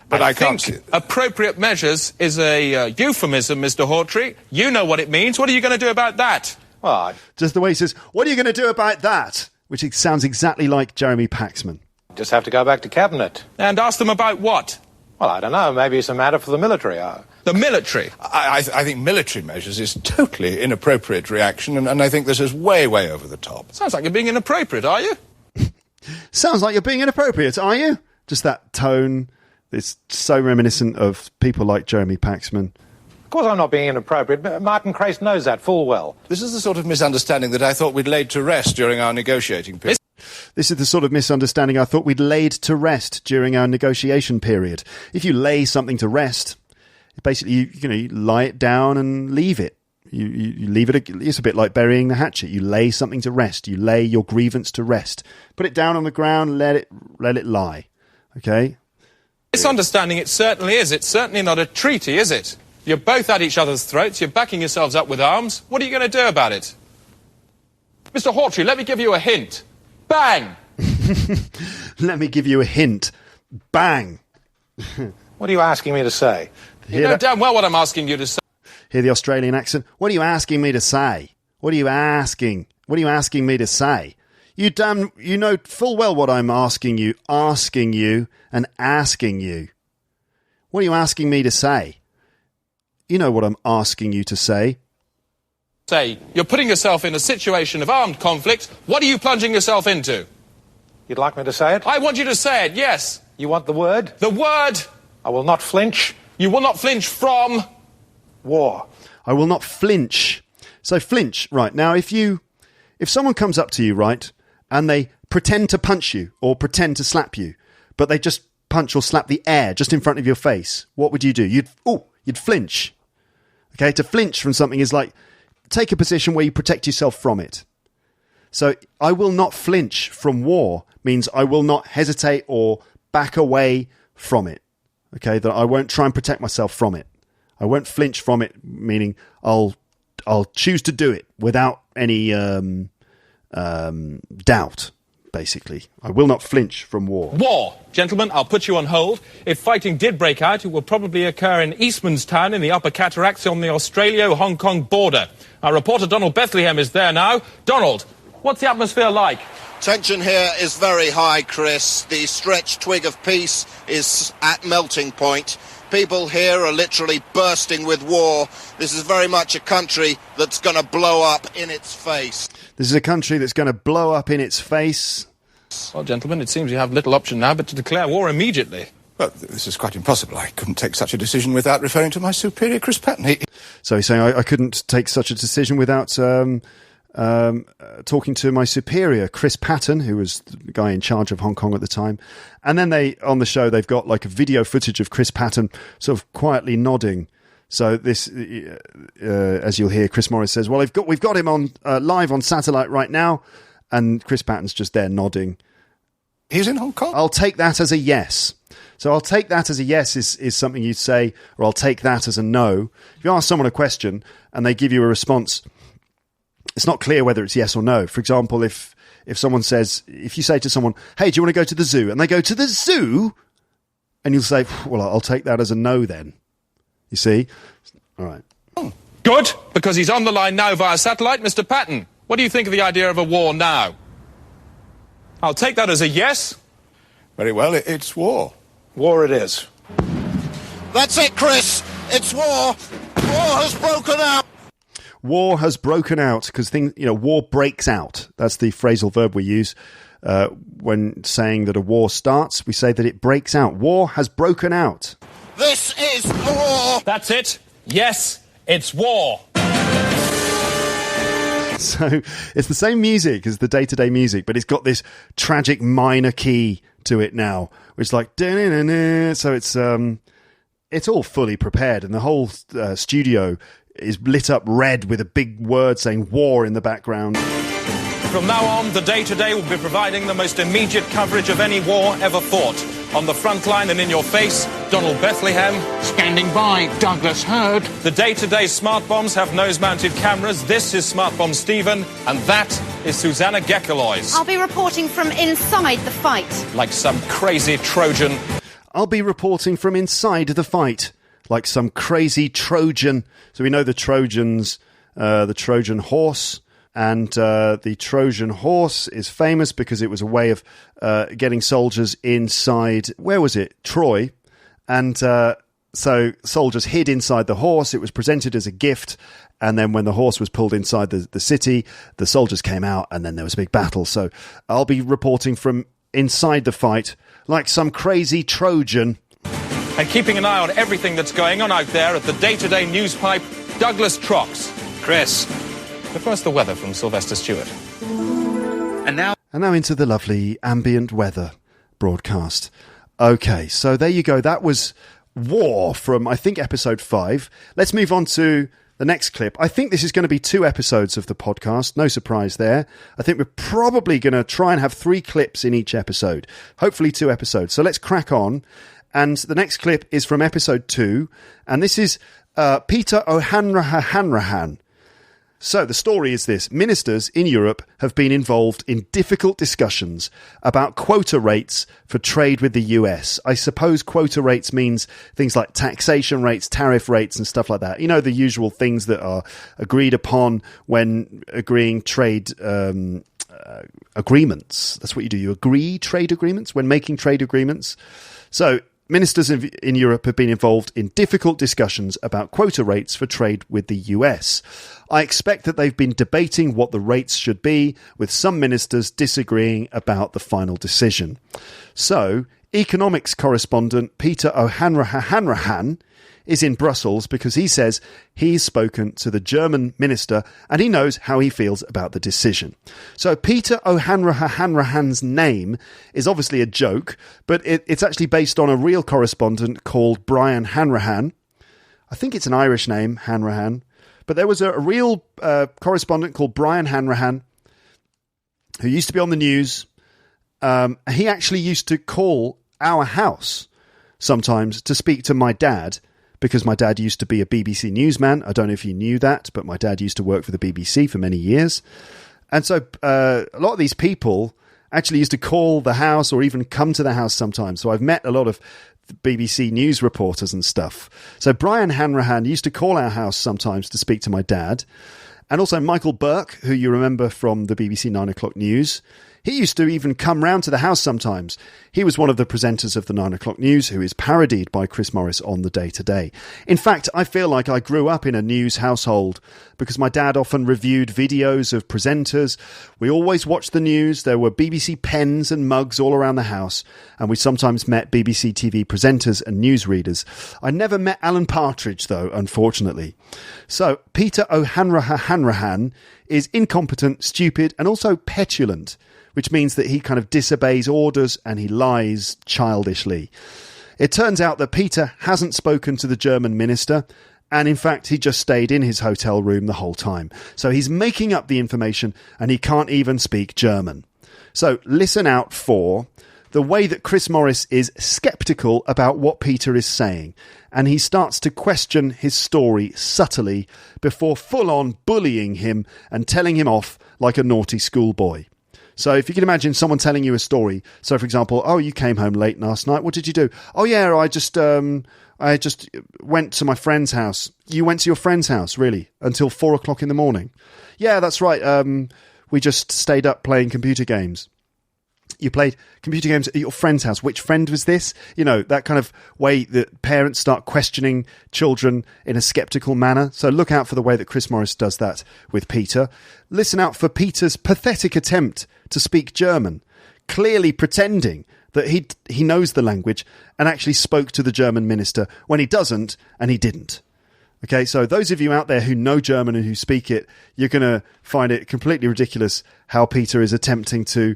But I can't think appropriate measures is a euphemism, Mr. Hawtrey. You know what it means. What are you going to do about that? Well, just the way he says, what are you going to do about that? Which sounds exactly like Jeremy Paxman. Just have to go back to Cabinet. And ask them about what? Well, I don't know. Maybe it's a matter for the military. The military? I think military measures is totally inappropriate reaction, and I think this is way, way over the top. Sounds like you're being inappropriate, are you? Sounds like you're being inappropriate, are you? Just that tone... It's so reminiscent of people like Jeremy Paxman. Of course I'm not being inappropriate, but Martin Crace knows that full well. This is the sort of misunderstanding that I thought we'd laid to rest during our negotiating period. This is the sort of misunderstanding I thought we'd laid to rest during our negotiation period. If you lay something to rest, basically, you lie it down and leave it. You leave it. It's a bit like burying the hatchet. You lay something to rest. You lay your grievance to rest. Put it down on the ground. Let it lie. Okay. Misunderstanding it certainly is. It's certainly not a treaty, is it? You're both at each other's throats. You're backing yourselves up with arms. What are you going to do about it? Mr. Hawtrey, let me give you a hint. Bang! Let me give you a hint. Bang! What are you asking me to say? You know damn well what I'm asking you to say. Hear the Australian accent? What are you asking me to say? What are you asking? What are you asking me to say? You know full well what I'm asking you, and asking you. What are you asking me to say? You know what I'm asking you to say. Say, you're putting yourself in a situation of armed conflict. What are you plunging yourself into? You'd like me to say it? I want you to say it, yes. You want the word? The word. I will not flinch. You will not flinch from... War. I will not flinch. So flinch, right. Now, if someone comes up to you, right, and they pretend to punch you or pretend to slap you, but they just punch or slap the air just in front of your face, what would you do? You'd flinch. Okay, to flinch from something is like take a position where you protect yourself from it. So I will not flinch from war means I will not hesitate or back away from it. Okay, that I won't try and protect myself from it. I won't flinch from it, meaning I'll choose to do it without any doubt, basically. I will not flinch from war. War. Gentlemen, I'll put you on hold. If fighting did break out, it will probably occur in Eastmanstown in the Upper Cataracts on the Australia-Hong Kong border. Our reporter Donald Bethlehem is there now. Donald, what's the atmosphere like? Tension here is very high, Chris. The stretched twig of peace is at melting point. People here are literally bursting with war. This is very much a country that's going to blow up in its face. This is a country that's going to blow up in its face. Well, gentlemen, it seems you have little option now but to declare war immediately. Well, this is quite impossible. I couldn't take such a decision without referring to my superior, Chris Patton. So he's saying I couldn't take such a decision without talking to my superior, Chris Patton, who was the guy in charge of Hong Kong at the time. And then on the show, they've got like a video footage of Chris Patton sort of quietly nodding. So this, as you'll hear, Chris Morris says, well, we've got him on live on satellite right now. And Chris Patton's just there nodding. He's in Hong Kong? I'll take that as a yes. So I'll take that as a yes is something you'd say, or I'll take that as a no. If you ask someone a question and they give you a response, it's not clear whether it's yes or no. For example, if someone says, if you say to someone, hey, do you want to go to the zoo? And they go to the zoo? And you'll say, well, I'll take that as a no then. You see? All right. Good, because he's on the line now via satellite. Mr. Patton, what do you think of the idea of a war now? I'll take that as a yes. Very well, it's war. War it is. That's it, Chris. It's war. War has broken out. War has broken out because war breaks out. That's the phrasal verb we use when saying that a war starts. We say that it breaks out. War has broken out. This is a war. That's it. Yes, it's war. So it's the same music as the day-to-day music, but it's got this tragic minor key to it now, which is like da-na-na-na. So it's all fully prepared, and the whole studio is lit up red with a big word saying war in the background. From now on, the day-to-day will be providing the most immediate coverage of any war ever fought. On the front line and in your face, Donald Bethlehem. Standing by, Douglas Hurd. The day-to-day smart bombs have nose-mounted cameras. This is Smart Bomb Stephen, and that is Susanna Gekalois. I'll be reporting from inside the fight. Like some crazy Trojan. I'll be reporting from inside the fight, like some crazy Trojan. So we know the Trojans, the Trojan horse. And the Trojan horse is famous because it was a way of getting soldiers inside, where was it? Troy. And so soldiers hid inside the horse. It was presented as a gift. And then when the horse was pulled inside the city, the soldiers came out and then there was a big battle. So I'll be reporting from inside the fight like some crazy Trojan. And keeping an eye on everything that's going on out there at the day-to-day news pipe, Douglas Trox. Chris. But first, the weather from Sylvester Stewart. And now into the lovely ambient weather broadcast. Okay, so there you go. That was War from, I think, episode 5. Let's move on to the next clip. I think this is going to be 2 episodes of the podcast. No surprise there. I think we're probably going to try and have 3 clips in each episode. Hopefully 2 episodes. So let's crack on. And the next clip is from episode 2. And this is Peter O'Hanrahan. So the story is this. Ministers in Europe have been involved in difficult discussions about quota rates for trade with the US. I suppose quota rates means things like taxation rates, tariff rates and stuff like that. You know, the usual things that are agreed upon when agreeing trade agreements. That's what you do. You agree trade agreements when making trade agreements. So ministers in Europe have been involved in difficult discussions about quota rates for trade with the US. I expect that they've been debating what the rates should be, with some ministers disagreeing about the final decision. So, economics correspondent Peter O'Hanrahan is in Brussels because he says he's spoken to the German minister and he knows how he feels about the decision. So Peter O'Hanrahan's name is obviously a joke, but it's actually based on a real correspondent called Brian Hanrahan. I think it's an Irish name, Hanrahan. But there was a real correspondent called Brian Hanrahan who used to be on the news. He actually used to call our house sometimes to speak to my dad, because my dad used to be a BBC newsman. I don't know if you knew that, but my dad used to work for the BBC for many years. And so a lot of these people actually used to call the house or even come to the house sometimes. So I've met a lot of BBC news reporters and stuff. So Brian Hanrahan used to call our house sometimes to speak to my dad. And also Michael Burke, who you remember from the BBC 9 o'clock news. He used to even come round to the house sometimes. He was one of the presenters of the 9 o'clock news who is parodied by Chris Morris on the Day Today. In fact, I feel like I grew up in a news household because my dad often reviewed videos of presenters. We always watched the news. There were BBC pens and mugs all around the house, and we sometimes met BBC TV presenters and newsreaders. I never met Alan Partridge, though, unfortunately. So, Peter O'Hanrahan is incompetent, stupid, and also petulant, which means that he kind of disobeys orders and he lies childishly. It turns out that Peter hasn't spoken to the German minister, and in fact he just stayed in his hotel room the whole time. So he's making up the information and he can't even speak German. So listen out for the way that Chris Morris is sceptical about what Peter is saying, and he starts to question his story subtly before full-on bullying him and telling him off like a naughty schoolboy. So if you can imagine someone telling you a story, so for example, oh, you came home late last night, what did you do? Oh yeah, I just went to my friend's house. You went to your friend's house, really? Until 4 o'clock in the morning? Yeah, that's right. We just stayed up playing computer games. You played computer games at your friend's house. Which friend was this? You know, that kind of way that parents start questioning children in a sceptical manner. So look out for the way that Chris Morris does that with Peter. Listen out for Peter's pathetic attempt to speak German, clearly pretending that he knows the language and actually spoke to the German minister when he doesn't, and he didn't. Okay, so those of you out there who know German and who speak it, you're going to find it completely ridiculous how Peter is attempting to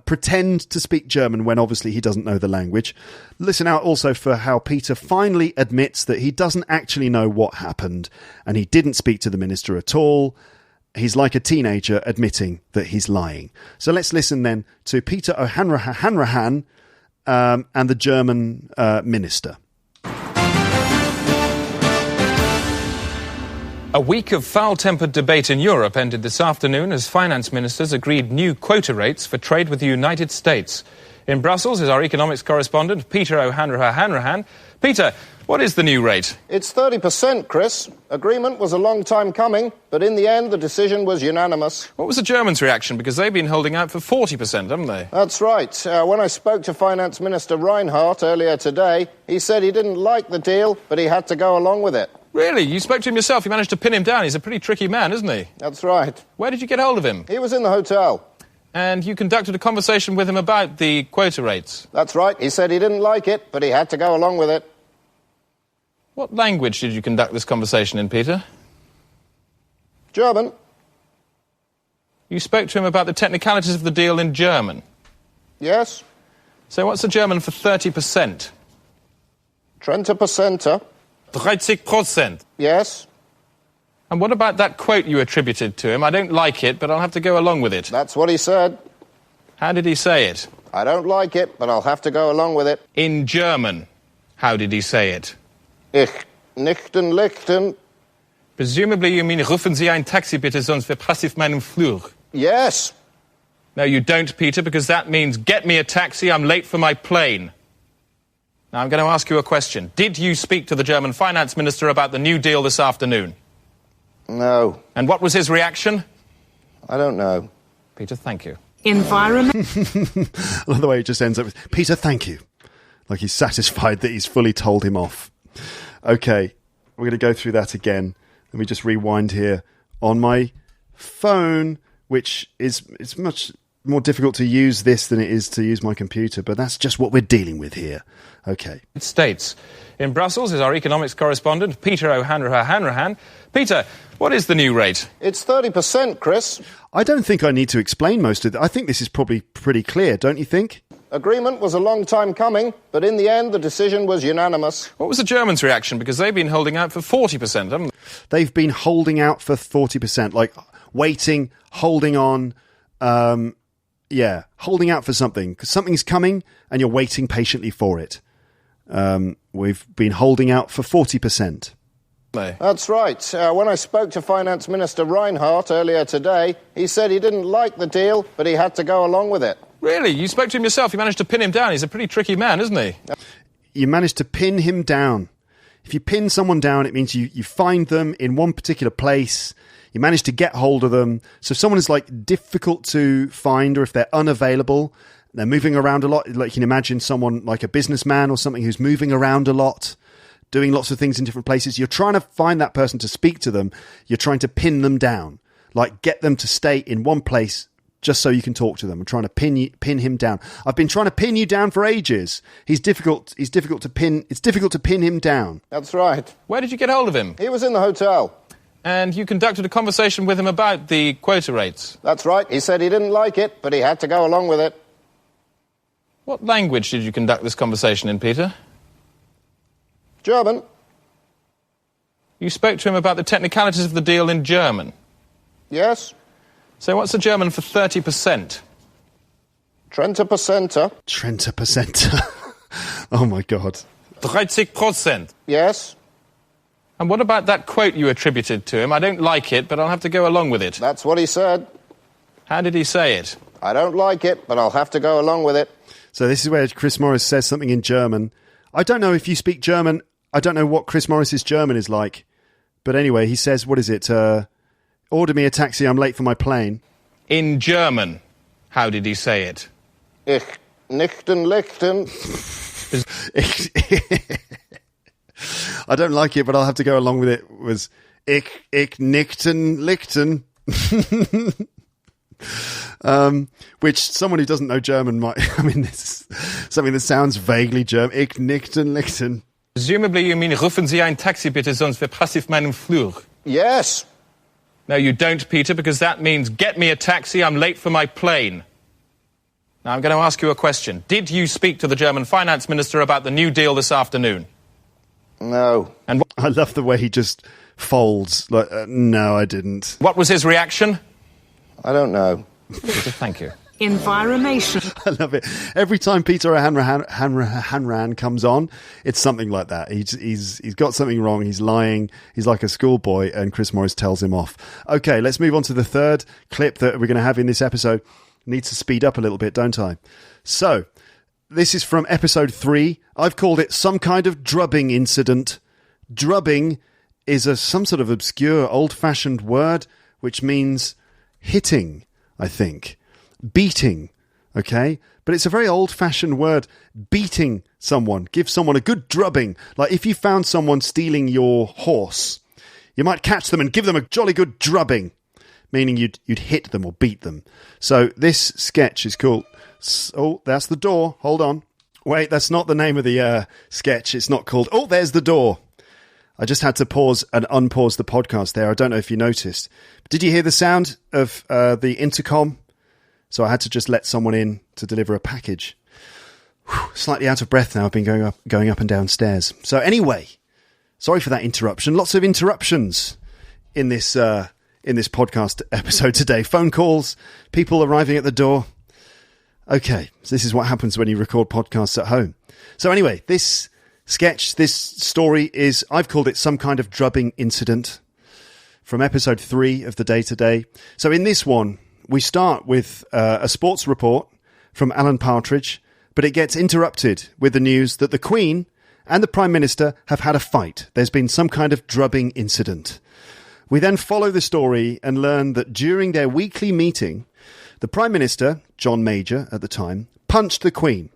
pretend to speak German when obviously he doesn't know the language. Listen out also for how Peter finally admits that he doesn't actually know what happened and he didn't speak to the minister at all. He's like a teenager admitting that he's lying. So let's listen then to Peter O'Hanrahan and the German minister. A week of foul-tempered debate in Europe ended this afternoon as finance ministers agreed new quota rates for trade with the United States. In Brussels is our economics correspondent, Peter O'Hanrahan. Peter, what is the new rate? It's 30%, Chris. Agreement was a long time coming, but in the end the decision was unanimous. What was the Germans' reaction? Because they've been holding out for 40%, haven't they? That's right. When I spoke to Finance Minister Reinhardt earlier today, he said he didn't like the deal, but he had to go along with it. Really? You spoke to him yourself? You managed to pin him down? He's a pretty tricky man, isn't he? That's right. Where did you get hold of him? He was in the hotel. And you conducted a conversation with him about the quota rates? That's right. He said he didn't like it, but he had to go along with it. What language did you conduct this conversation in, Peter? German. You spoke to him about the technicalities of the deal in German? Yes. So what's the German for 30%? 30%. 30%. Yes. And what about that quote you attributed to him? I don't like it, but I'll have to go along with it. That's what he said. How did he say it? I don't like it, but I'll have to go along with it. In German, how did he say it? Ich nichten lichten. Presumably you mean, rufen Sie ein Taxi bitte, sonst verpasse ich meinen Flug. Yes. No, you don't, Peter, because that means get me a taxi, I'm late for my plane. Now, I'm going to ask you a question. Did you speak to the German finance minister about the new deal this afternoon? No. And what was his reaction? I don't know. Peter, thank you. Environment. I love the way it just ends up with, Peter, thank you. Like he's satisfied that he's fully told him off. Okay, we're going to go through that again. Let me just rewind here on my phone, which is it's much more difficult to use this than it is to use my computer, but that's just what we're dealing with here. Okay. States. In Brussels is our economics correspondent, Peter O'Hanrahan. Peter, what is the new rate? It's 30%, Chris. I don't think I need to explain most of it. I think this is probably pretty clear, don't you think? Agreement was a long time coming, but in the end the decision was unanimous. What was the Germans' reaction? Because they've been holding out for 40%, haven't they? They've been holding out for 40%, like waiting, holding on, holding out for something. Because something's coming and you're waiting patiently for it. We've been holding out for 40%. That's right. When I spoke to Finance Minister Reinhardt earlier today, he said he didn't like the deal, but he had to go along with it. Really? You spoke to him yourself? You managed to pin him down? He's a pretty tricky man, isn't he? You managed to pin him down. If you pin someone down, it means you find them in one particular place. You manage to get hold of them. So if someone is like difficult to find, or if they're unavailable, they're moving around a lot. Like you can imagine someone like a businessman or something who's moving around a lot, doing lots of things in different places. You're trying to find that person to speak to them. You're trying to pin them down, like get them to stay in one place just so you can talk to them. I'm trying to pin him down. I've been trying to pin you down for ages. He's difficult to pin. It's difficult to pin him down. That's right. Where did you get hold of him? He was in the hotel. And you conducted a conversation with him about the quota rates? That's right. He said he didn't like it, but he had to go along with it. What language did you conduct this conversation in, Peter? German. You spoke to him about the technicalities of the deal in German? Yes. So what's the German for 30%? Trenta%. Trenta%. Oh, my God. 30%. Yes. And what about that quote you attributed to him? I don't like it, but I'll have to go along with it. That's what he said. How did he say it? I don't like it, but I'll have to go along with it. So this is where Chris Morris says something in German. I don't know if you speak German. I don't know what Chris Morris's German is like. But anyway, he says, what is it? Order me a taxi, I'm late for my plane. In German, how did he say it? Ich nichten lichten. I don't like it, but I'll have to go along with it. Was ich nichten lichten. Which someone who doesn't know German might... I mean, this is something that sounds vaguely German. Ich nichten lichten. Presumably you mean, rufen Sie ein Taxi bitte, sonst verpasse ich meinen Flug. Yes. No, you don't, Peter, because that means get me a taxi, I'm late for my plane. Now, I'm going to ask you a question. Did you speak to the German finance minister about the new deal this afternoon? No. And I love the way he just folds. Like, no, I didn't. What was his reaction? I don't know. Peter, thank you. Environmental. I love it. Every time Peter O'Hanrahan comes on, it's something like that. He's got something wrong. He's lying. He's like a schoolboy, and Chris Morris tells him off. Okay, let's move on to the third clip that we're going to have in this episode. Need to speed up a little bit, don't I? So, this is from episode 3. I've called it Some Kind of Drubbing Incident. Drubbing is some sort of obscure, old-fashioned word which means hitting, I think. Beating, okay? But it's a very old-fashioned word. Beating someone. Give someone a good drubbing. Like if you found someone stealing your horse, you might catch them and give them a jolly good drubbing, meaning you'd hit them or beat them. So this sketch is called... Oh, that's the door. Hold on. Wait, that's not the name of the sketch. It's not called... Oh, there's the door. I just had to pause and unpause the podcast there. I don't know if you noticed. Did you hear the sound of the intercom? So I had to just let someone in to deliver a package. Whew, slightly out of breath now. I've been going up and down stairs. So anyway, sorry for that interruption. Lots of interruptions in this podcast episode today. Phone calls, people arriving at the door. Okay, so this is what happens when you record podcasts at home. So anyway, this sketch, this story is, I've called it Some Kind of Drubbing Incident from episode 3 of The Day Today. So in this one, we start with a sports report from Alan Partridge, but it gets interrupted with the news that the Queen and the Prime Minister have had a fight. There's been some kind of drubbing incident. We then follow the story and learn that during their weekly meeting, the Prime Minister, John Major at the time, punched the Queen.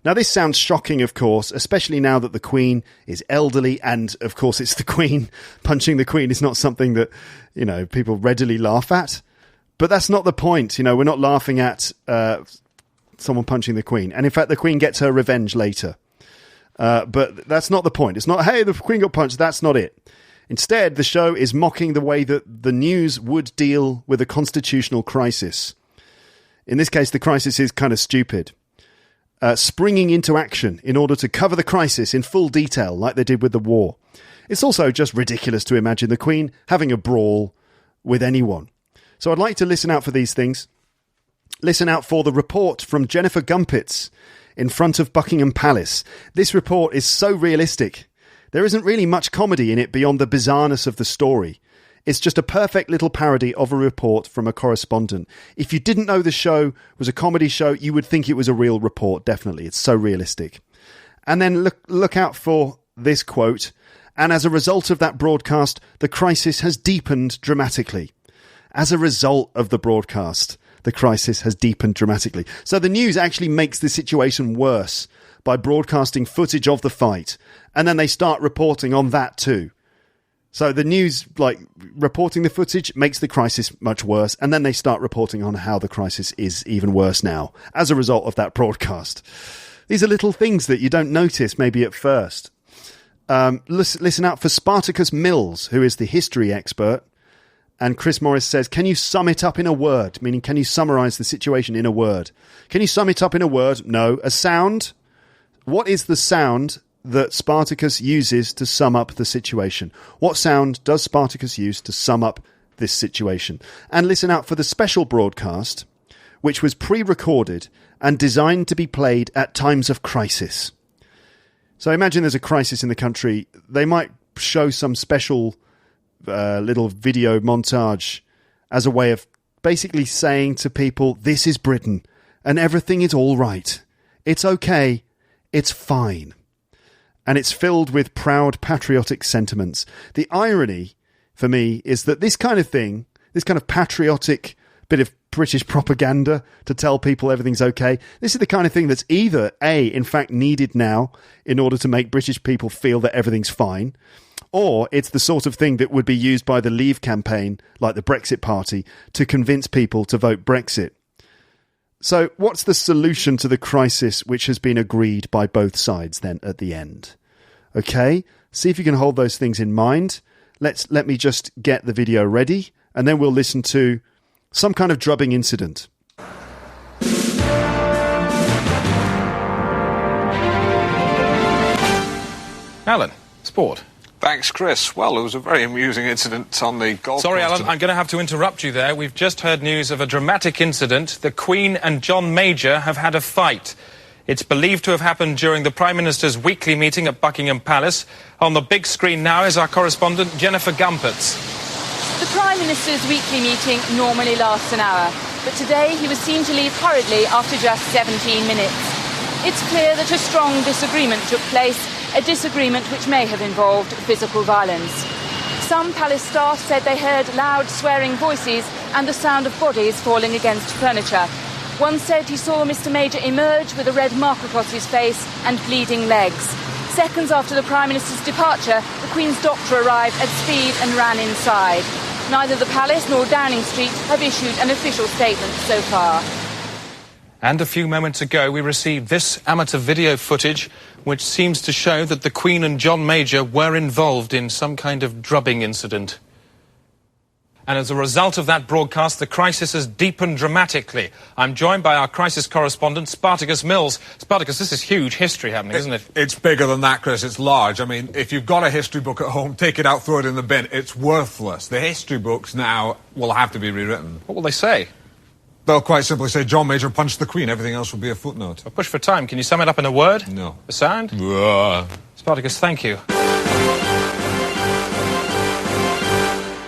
Now, this sounds shocking, of course, especially now that the Queen is elderly, and, of course, it's the Queen. Punching the Queen is not something that, people readily laugh at. But that's not the point. We're not laughing at someone punching the Queen. And, in fact, the Queen gets her revenge later. But that's not the point. It's not, hey, the Queen got punched. That's not it. Instead, the show is mocking the way that the news would deal with a constitutional crisis. In this case, the crisis is kind of stupid. Springing into action in order to cover the crisis in full detail, like they did with the war. It's also just ridiculous to imagine the Queen having a brawl with anyone. So I'd like to listen out for these things. Listen out for the report from Jennifer Gumpitz in front of Buckingham Palace. This report is so realistic. There isn't really much comedy in it beyond the bizarreness of the story. It's just a perfect little parody of a report from a correspondent. If you didn't know the show was a comedy show, you would think it was a real report, definitely. It's so realistic. And then look out for this quote. And as a result of that broadcast, the crisis has deepened dramatically. As a result of the broadcast, the crisis has deepened dramatically. So the news actually makes the situation worse by broadcasting footage of the fight. And then they start reporting on that too. So the news, reporting the footage, makes the crisis much worse, and then they start reporting on how the crisis is even worse now, as a result of that broadcast. These are little things that you don't notice, maybe at first. Listen out for Spartacus Mills, who is the history expert, and Chris Morris says, can you sum it up in a word? Meaning, can you summarise the situation in a word? Can you sum it up in a word? No. A sound? What is the sound that Spartacus uses to sum up the situation? What sound does Spartacus use to sum up this situation? And listen out for the special broadcast, which was pre-recorded and designed to be played at times of crisis. So imagine there's a crisis in the country. They might show some special little video montage as a way of basically saying to people, this is Britain and everything is all right. It's okay. It's fine. And it's filled with proud patriotic sentiments. The irony, for me, is that this kind of thing, this kind of patriotic bit of British propaganda to tell people everything's okay, this is the kind of thing that's either, A, in fact needed now in order to make British people feel that everything's fine, or it's the sort of thing that would be used by the Leave campaign, like the Brexit Party, to convince people to vote Brexit. So what's the solution to the crisis which has been agreed by both sides then at the end? Okay, see if you can hold those things in mind. Let me just get the video ready, and then we'll listen to some kind of drubbing incident. Alan, sport. Thanks, Chris. Well, it was a very amusing incident on the golf course. Sorry, Alan, I'm going to have to interrupt you there. We've just heard news of a dramatic incident. The Queen and John Major have had a fight. It's believed to have happened during the Prime Minister's weekly meeting at Buckingham Palace. On the big screen now is our correspondent, Jennifer Gumpitz. The Prime Minister's weekly meeting normally lasts an hour, but today he was seen to leave hurriedly after just 17 minutes. It's clear that a strong disagreement took place, a disagreement which may have involved physical violence. Some palace staff said they heard loud swearing voices and the sound of bodies falling against furniture. One said he saw Mr. Major emerge with a red mark across his face and bleeding legs. Seconds after the Prime Minister's departure, the Queen's doctor arrived at speed and ran inside. Neither the Palace nor Downing Street have issued an official statement so far. And a few moments ago, we received this amateur video footage, which seems to show that the Queen and John Major were involved in some kind of drubbing incident. And as a result of that broadcast, the crisis has deepened dramatically. I'm joined by our crisis correspondent, Spartacus Mills. Spartacus, this is huge history happening, isn't it? It's bigger than that, Chris. It's large. I mean, if you've got a history book at home, take it out, throw it in the bin. It's worthless. The history books now will have to be rewritten. What will they say? They'll quite simply say, John Major punched the Queen. Everything else will be a footnote. A push for time. Can you sum it up in a word? No. A sound? Spartacus, thank you.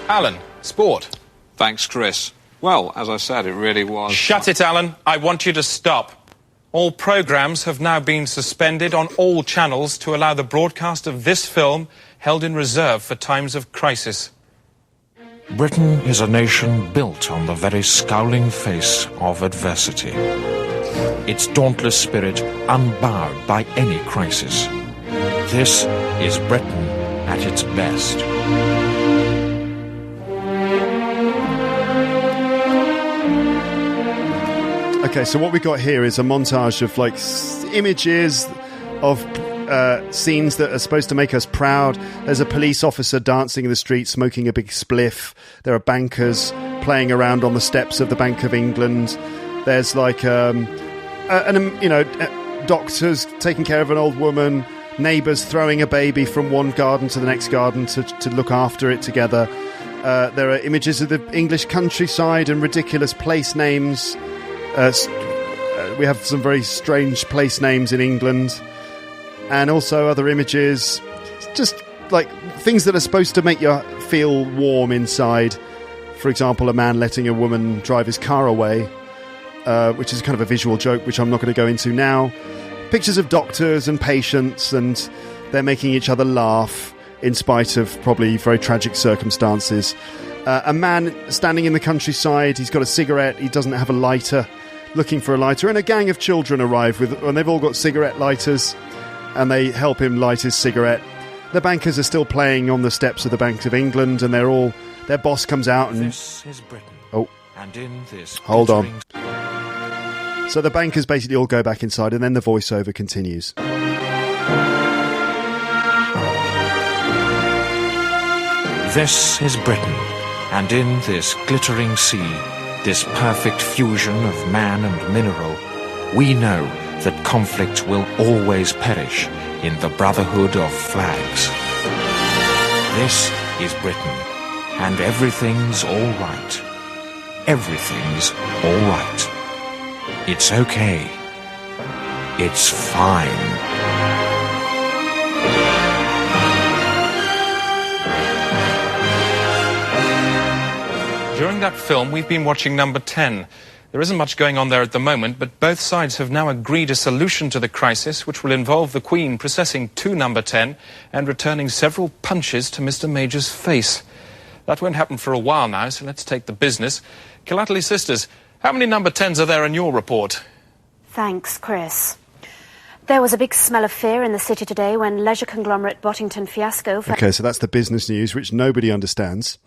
Alan, sport. Thanks, Chris. Well, as I said, it really was... Shut it, Alan. I want you to stop. All programmes have now been suspended on all channels to allow the broadcast of this film held in reserve for times of crisis. Britain is a nation built on the very scowling face of adversity. its dauntless spirit unbowed by any crisis. This is Britain at its best. Okay, so what we got here is a montage of like images of scenes that are supposed to make us proud. There's a police officer dancing in the street, smoking a big spliff. There are bankers playing around on the steps of the Bank of England. There's like, doctors taking care of an old woman. Neighbours throwing a baby from one garden to the next garden to look after it together. There are images of the English countryside and ridiculous place names. We have some very strange place names in England, and also other images, just like things that are supposed to make you feel warm inside. For example, a man letting a woman drive his car away, which is kind of a visual joke, which I'm not going to go into now. Pictures of doctors and patients, and they're making each other laugh in spite of probably very tragic circumstances. A man standing in the countryside, he's got a cigarette, he doesn't have a lighter, looking for a lighter, and a gang of children arrive and they've all got cigarette lighters, and they help him light his cigarette. The bankers are still playing on the steps of the Bank of England, and their boss comes out and... This is Britain. Oh. And in this... Hold on. So the bankers basically all go back inside, and then the voiceover continues. This is Britain, and in this glittering sea, this perfect fusion of man and mineral, we know that conflict will always perish in the brotherhood of flags. This is Britain, and everything's all right. Everything's all right. It's okay. It's fine. During that film, we've been watching number 10. There isn't much going on there at the moment, but both sides have now agreed a solution to the crisis, which will involve the Queen processing to number 10 and returning several punches to Mr. Major's face. That won't happen for a while now, so let's take the business. Killatley sisters, how many number 10s are there in your report? Thanks, Chris. There was a big smell of fear in the city today when leisure conglomerate Bottington Fiasco... Okay, so that's the business news, which nobody understands.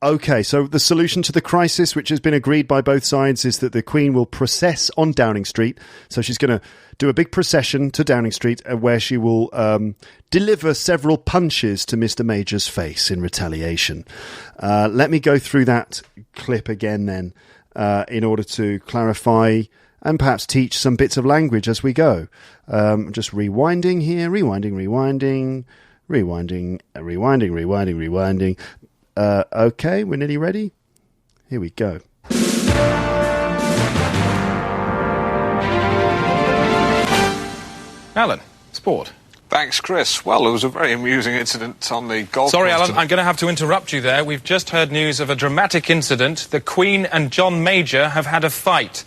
Okay, so the solution to the crisis, which has been agreed by both sides, is that the Queen will process on Downing Street. So she's going to do a big procession to Downing Street where she will deliver several punches to Mr. Major's face in retaliation. Let me go through that clip again then in order to clarify and perhaps teach some bits of language as we go. Just rewinding here, rewinding. Okay, we're nearly ready. Here we go. Alan, sport. Thanks, Chris. Well, there was a very amusing incident on the golf course. Sorry, Alan, I'm going to have to interrupt you there. We've just heard news of a dramatic incident. The Queen and John Major have had a fight.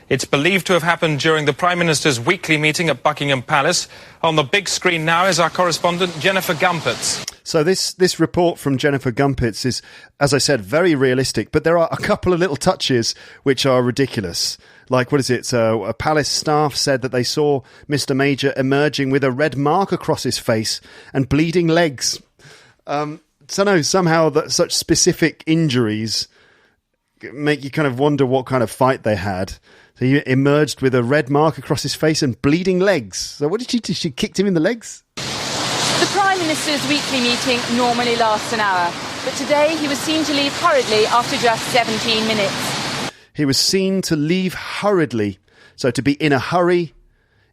It's believed to have happened during the Prime Minister's weekly meeting at Buckingham Palace. On the big screen now is our correspondent, Jennifer Gumpitz. So this report from Jennifer Gumpitz is, as I said, very realistic, but there are a couple of little touches which are ridiculous. Like, what is it? So a palace staff said that they saw Mr. Major emerging with a red mark across his face and bleeding legs. Somehow that such specific injuries make you kind of wonder what kind of fight they had. So he emerged with a red mark across his face and bleeding legs. So what did she do? She kicked him in the legs? The Prime Minister's weekly meeting normally lasts an hour, but today he was seen to leave hurriedly after just 17 minutes. He was seen to leave hurriedly. So to be in a hurry,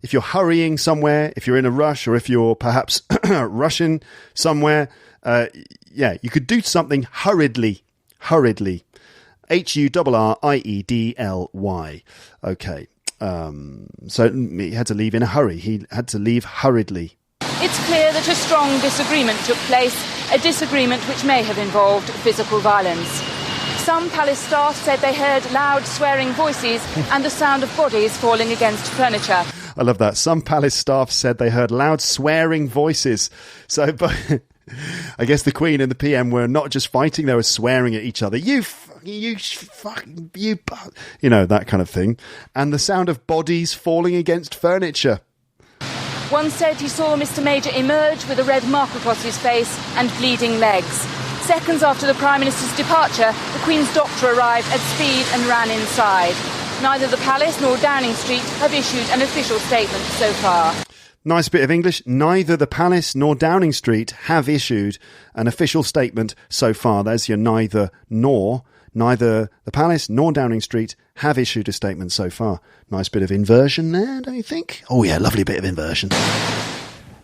if you're hurrying somewhere, if you're in a rush, or if you're perhaps rushing somewhere, you could do something hurriedly. Hurriedly. Hurriedly. Okay. So he had to leave in a hurry. He had to leave hurriedly. It's clear that a strong disagreement took place, a disagreement which may have involved physical violence. Some palace staff said they heard loud swearing voices and the sound of bodies falling against furniture. I love that. Some palace staff said they heard loud swearing voices. So, but I guess the Queen and the PM were not just fighting, they were swearing at each other. You you know, that kind of thing. And the sound of bodies falling against furniture. One said he saw Mr. Major emerge with a red mark across his face and bleeding legs. Seconds after the Prime Minister's departure, the Queen's doctor arrived at speed and ran inside. Neither the Palace nor Downing Street have issued an official statement so far. Nice bit of English. Neither the Palace nor Downing Street have issued an official statement so far. There's your neither nor. Neither the Palace nor Downing Street have issued a statement so far. Nice bit of inversion there, don't you think? Oh yeah, lovely bit of inversion.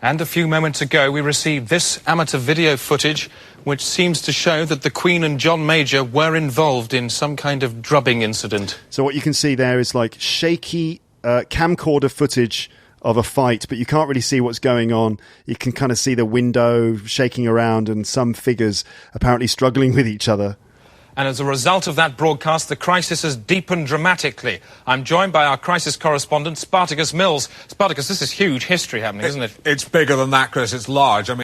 And a few moments ago, we received this amateur video footage, which seems to show that the Queen and John Major were involved in some kind of drubbing incident. So what you can see there is like shaky camcorder footage of a fight, but you can't really see what's going on. You can kind of see the window shaking around and some figures apparently struggling with each other. And as a result of that broadcast, the crisis has deepened dramatically. I'm joined by our crisis correspondent, Spartacus Mills. Spartacus, this is huge history happening, isn't it? It's bigger than that, Chris. It's large. I mean,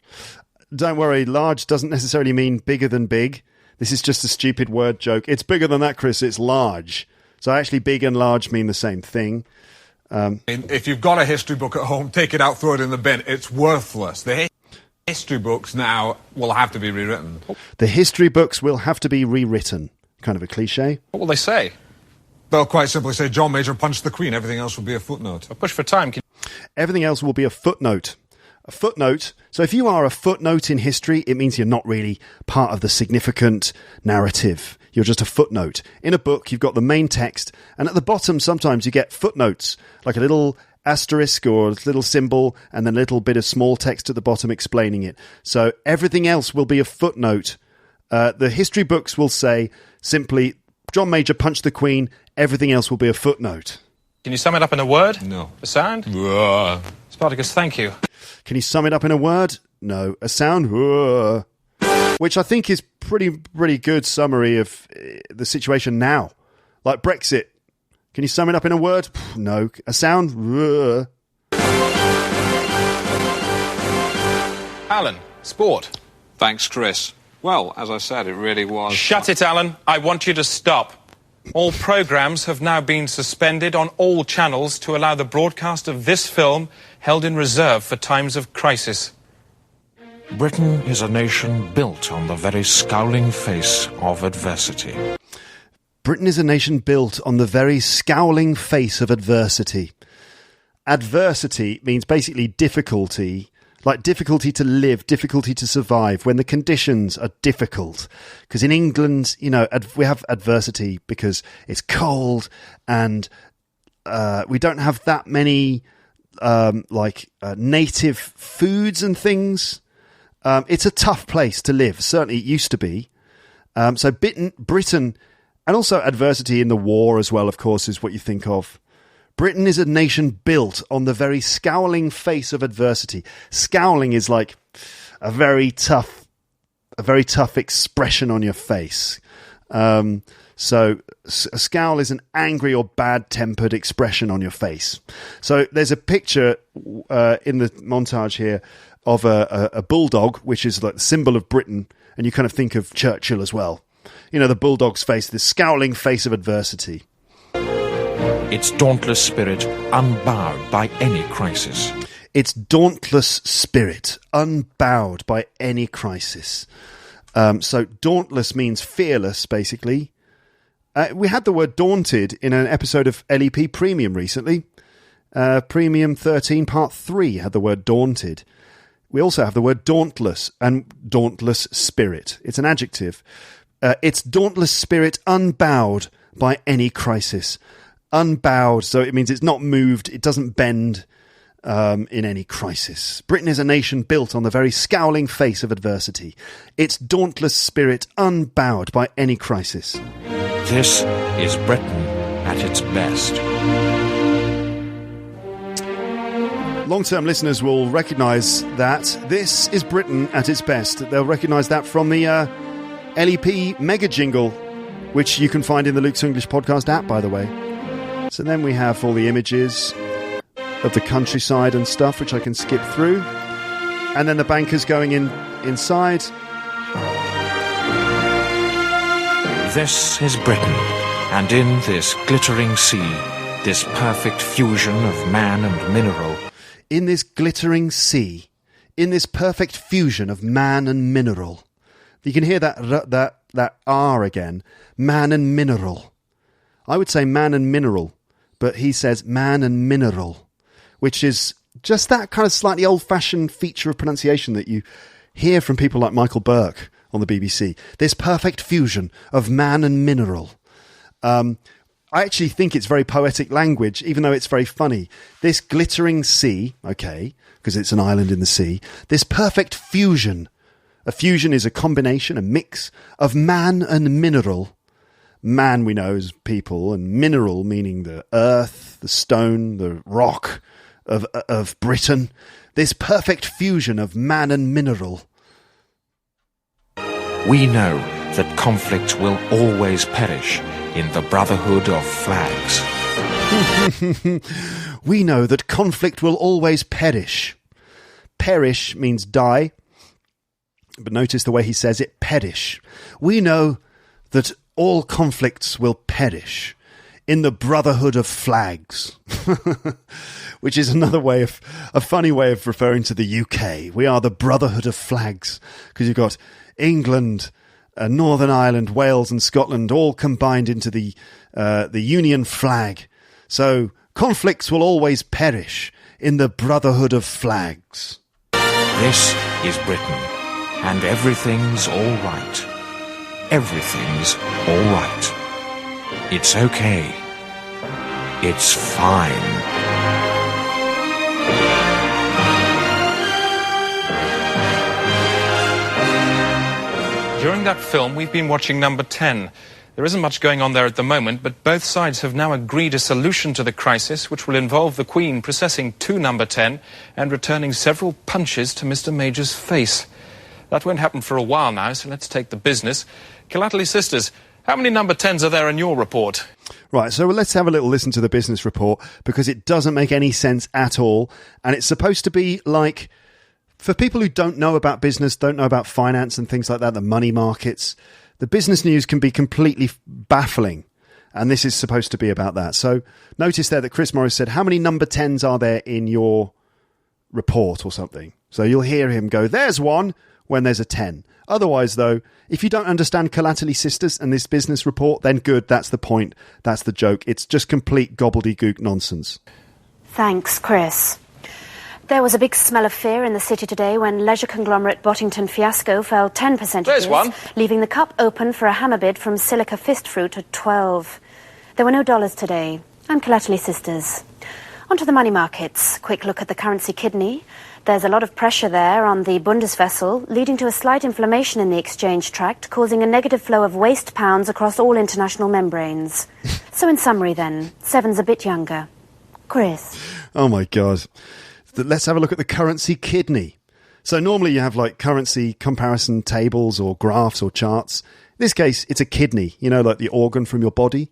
don't worry, large doesn't necessarily mean bigger than big. This is just a stupid word joke. It's bigger than that, Chris. It's large. So actually big and large mean the same thing. If you've got a history book at home, take it out, throw it in the bin. It's worthless. The history books now will have to be rewritten. The history books will have to be rewritten. Kind of a cliche. What will they say? They'll quite simply say, John Major punched the Queen. Everything else will be a footnote. A push for time. Everything else will be a footnote. A footnote. So if you are a footnote in history, it means you're not really part of the significant narrative. You're just a footnote. In a book, you've got the main text, and at the bottom, sometimes you get footnotes, like a little asterisk or a little symbol, and then a little bit of small text at the bottom explaining it. So everything else will be a footnote. The history books will say simply, John Major punched the Queen. Everything else will be a footnote. Can you sum it up in a word? No. A sound? Spartacus, thank you. Can you sum it up in a word? No. A sound? Which I think is pretty good summary of the situation now. Like Brexit. Can you sum it up in a word? No. A sound? Alan, sport. Thanks, Chris. Well, as I said, it really was... Shut it, Alan. I want you to stop. All programmes have now been suspended on all channels to allow the broadcast of this film held in reserve for times of crisis. Britain is a nation built on the very scowling face of adversity. Britain is a nation built on the very scowling face of adversity. Adversity means basically difficulty, like difficulty to live, difficulty to survive, when the conditions are difficult. Because in England, you know, we have adversity because it's cold and we don't have that many native foods and things. It's a tough place to live. Certainly it used to be. So Britain, and also adversity in the war as well, of course, is what you think of. Britain is a nation built on the very scowling face of adversity. Scowling is like a very tough expression on your face. So a scowl is an angry or bad-tempered expression on your face. So there's a picture in the montage here of a bulldog, which is like the symbol of Britain, and you kind of think of Churchill as well. You know, the bulldog's face, the scowling face of adversity. Its dauntless spirit unbowed by any crisis. Its dauntless spirit unbowed by any crisis. So dauntless means fearless, basically. We had the word daunted in an episode of LEP Premium recently. Premium 13 Part 3 had the word daunted. We also have the word dauntless and dauntless spirit. It's an adjective. Its dauntless spirit unbowed by any crisis. Unbowed, so it means it's not moved, it doesn't bend in any crisis. Britain is a nation built on the very scowling face of adversity. Its dauntless spirit unbowed by any crisis. This is Britain at its best. Long-term listeners will recognise that this is Britain at its best. They'll recognise that from the LEP mega jingle, which you can find in the Luke's English podcast app, by the way. So then we have all the images of the countryside and stuff, which I can skip through. And then the bankers going inside. This is Britain, and in this glittering sea, this perfect fusion of man and mineral. In this glittering sea, in this perfect fusion of man and mineral. You can hear that R again. Man and mineral. I would say man and mineral, but he says man and mineral, which is just that kind of slightly old-fashioned feature of pronunciation that you hear from people like Michael Burke on the BBC. This perfect fusion of man and mineral. I actually think it's very poetic language, even though it's very funny. This glittering sea, okay, because it's an island in the sea, this perfect fusion. A fusion is a combination, a mix of man and mineral. Man, we know, is people, and mineral meaning the earth, the stone, the rock of Britain. This perfect fusion of man and mineral. We know that conflict will always perish in the brotherhood of flags. We know that conflict will always perish. Perish means die. But notice the way he says it, perish. We know that all conflicts will perish in the brotherhood of flags. Which is another a funny way of referring to the UK. We are the brotherhood of flags. Because you've got England, Northern Ireland, Wales and Scotland all combined into the Union flag. So conflicts will always perish in the brotherhood of flags. This is Britain. And everything's all right. Everything's all right. It's okay. It's fine. During that film, we've been watching Number 10. There isn't much going on there at the moment, but both sides have now agreed a solution to the crisis, which will involve the Queen processing to Number 10 and returning several punches to Mr. Major's face. That won't happen for a while now, so let's take the business. Killatley Sisters, how many Number 10s are there in your report? Right, so let's have a little listen to the business report, because it doesn't make any sense at all. And it's supposed to be like, for people who don't know about business, don't know about finance and things like that, the money markets, the business news can be completely baffling. And this is supposed to be about that. So notice there that Chris Morris said, how many Number 10s are there in your report or something? So you'll hear him go, there's one, when there's a 10. Otherwise, though, if you don't understand Killatley Sisters and this business report, then good, that's the point, that's the joke. It's just complete gobbledygook nonsense. Thanks, Chris. There was a big smell of fear in the city today when leisure conglomerate Bottington Fiasco fell 10%, There's one. leaving the cup open for a hammer bid from Silica Fist Fruit at 12. There were no dollars today. I'm Killatley Sisters. On to the money markets. Quick look at the currency kidney. There's a lot of pressure there on the Bundeswessel, leading to a slight inflammation in the exchange tract, causing a negative flow of waste pounds across all international membranes. So in summary then, 7's a bit younger. Chris. Oh my God. Let's have a look at the currency kidney. So normally you have like currency comparison tables or graphs or charts. In this case, it's a kidney, you know, like the organ from your body,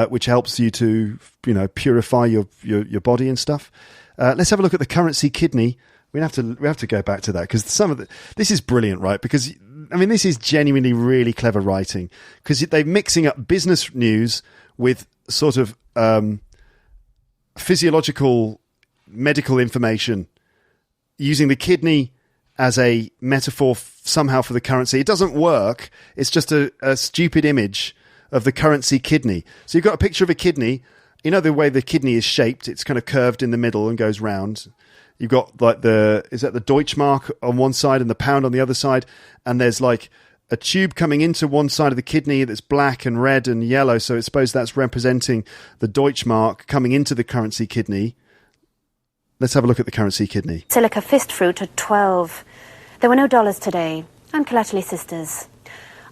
which helps you to, you know, purify your body and stuff. Let's have a look at the currency kidney. We have to go back to that, because this is brilliant, right? Because I mean, this is genuinely really clever writing, because they're mixing up business news with sort of physiological medical information, using the kidney as a metaphor somehow for the currency. It doesn't work. It's just a stupid image of the currency kidney. So you've got a picture of a kidney. You know the way the kidney is shaped? It's kind of curved in the middle and goes round. You've got like the Deutschmark on one side and the pound on the other side. And there's like a tube coming into one side of the kidney that's black and red and yellow. So I suppose that's representing the Deutschmark coming into the currency kidney. Let's have a look at the currency kidney. Silica Fist Fruit at 12. There were no dollars today. I'm Killatley Sisters.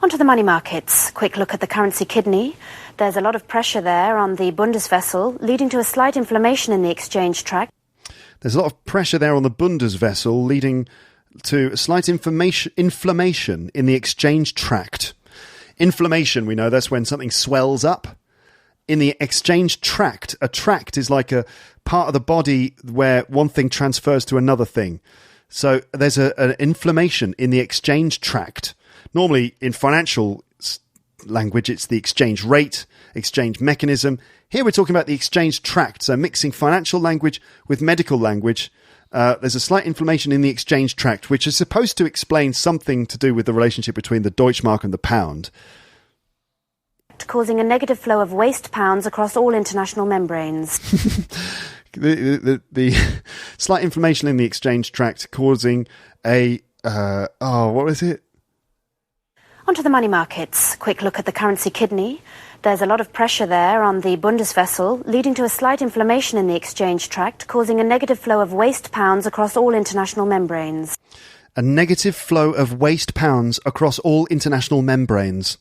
On to the money markets. Quick look at the currency kidney. There's a lot of pressure there on the Bundeswessel, leading to a slight inflammation in the exchange tract. There's a lot of pressure there on the Bundeswessel, leading to a slight inflammation in the exchange tract. Inflammation, we know, that's when something swells up. In the exchange tract, a tract is like a part of the body where one thing transfers to another thing. So there's an inflammation in the exchange tract. Normally, in financial language, it's the exchange rate, exchange mechanism. Here we're talking about the exchange tract, so mixing financial language with medical language. There's a slight inflammation in the exchange tract, which is supposed to explain something to do with the relationship between the Deutschmark and the pound. Causing a negative flow of waste pounds across all international membranes. the slight inflammation in the exchange tract causing a... what is it? Onto the money markets. Quick look at the currency kidney. There's a lot of pressure there on the Bundeswessel, leading to a slight inflammation in the exchange tract, causing a negative flow of waste pounds across all international membranes. A negative flow of waste pounds across all international membranes.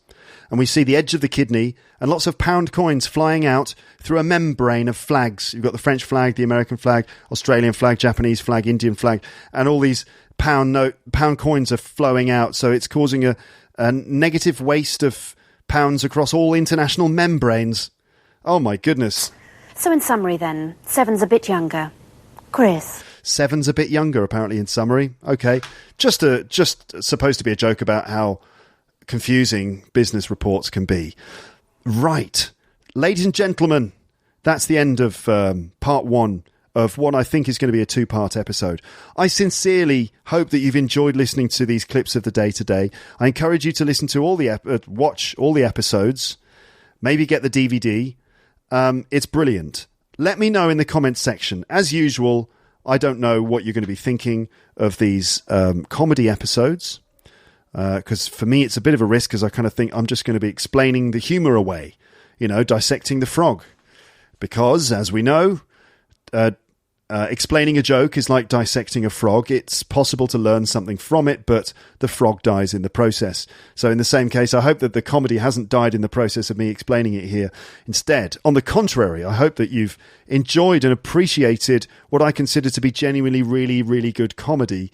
And we see the edge of the kidney and lots of pound coins flying out through a membrane of flags. You've got the French flag, the American flag, Australian flag, Japanese flag, Indian flag, and all these pound coins are flowing out. So it's causing a negative waste of pounds across all international membranes. Oh my goodness. So in summary then, Seven's a bit younger. Chris. Seven's a bit younger, apparently, in summary. Okay. Just supposed to be a joke about how confusing business reports can be. Right. Ladies and gentlemen, that's the end of part one of what I think is going to be a two-part episode. I sincerely hope that you've enjoyed listening to these clips of the day today. I encourage you to listen to watch all the episodes, maybe get the DVD. It's brilliant. Let me know in the comments section. As usual, I don't know what you're going to be thinking of these comedy episodes, because for me it's a bit of a risk, because I kind of think I'm just going to be explaining the humour away, dissecting the frog. Because, as we know, explaining a joke is like dissecting a frog. It's possible to learn something from it, but the frog dies in the process. So in the same case, I hope that the comedy hasn't died in the process of me explaining it here. Instead, on the contrary, I hope that you've enjoyed and appreciated what I consider to be genuinely really, really good comedy.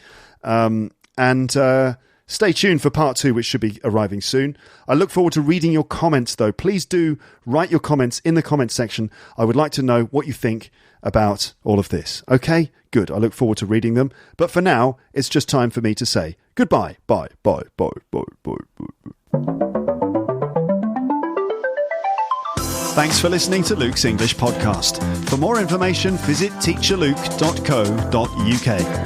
Stay tuned for part two, which should be arriving soon. I look forward to reading your comments, though. Please do write your comments in the comments section. I would like to know what you think about all of this. Okay? Good. I look forward to reading them. But for now, it's just time for me to say goodbye. Bye. Bye. Bye. Bye. Bye. Bye. Thanks for listening to Luke's English Podcast. For more information, visit teacherluke.co.uk.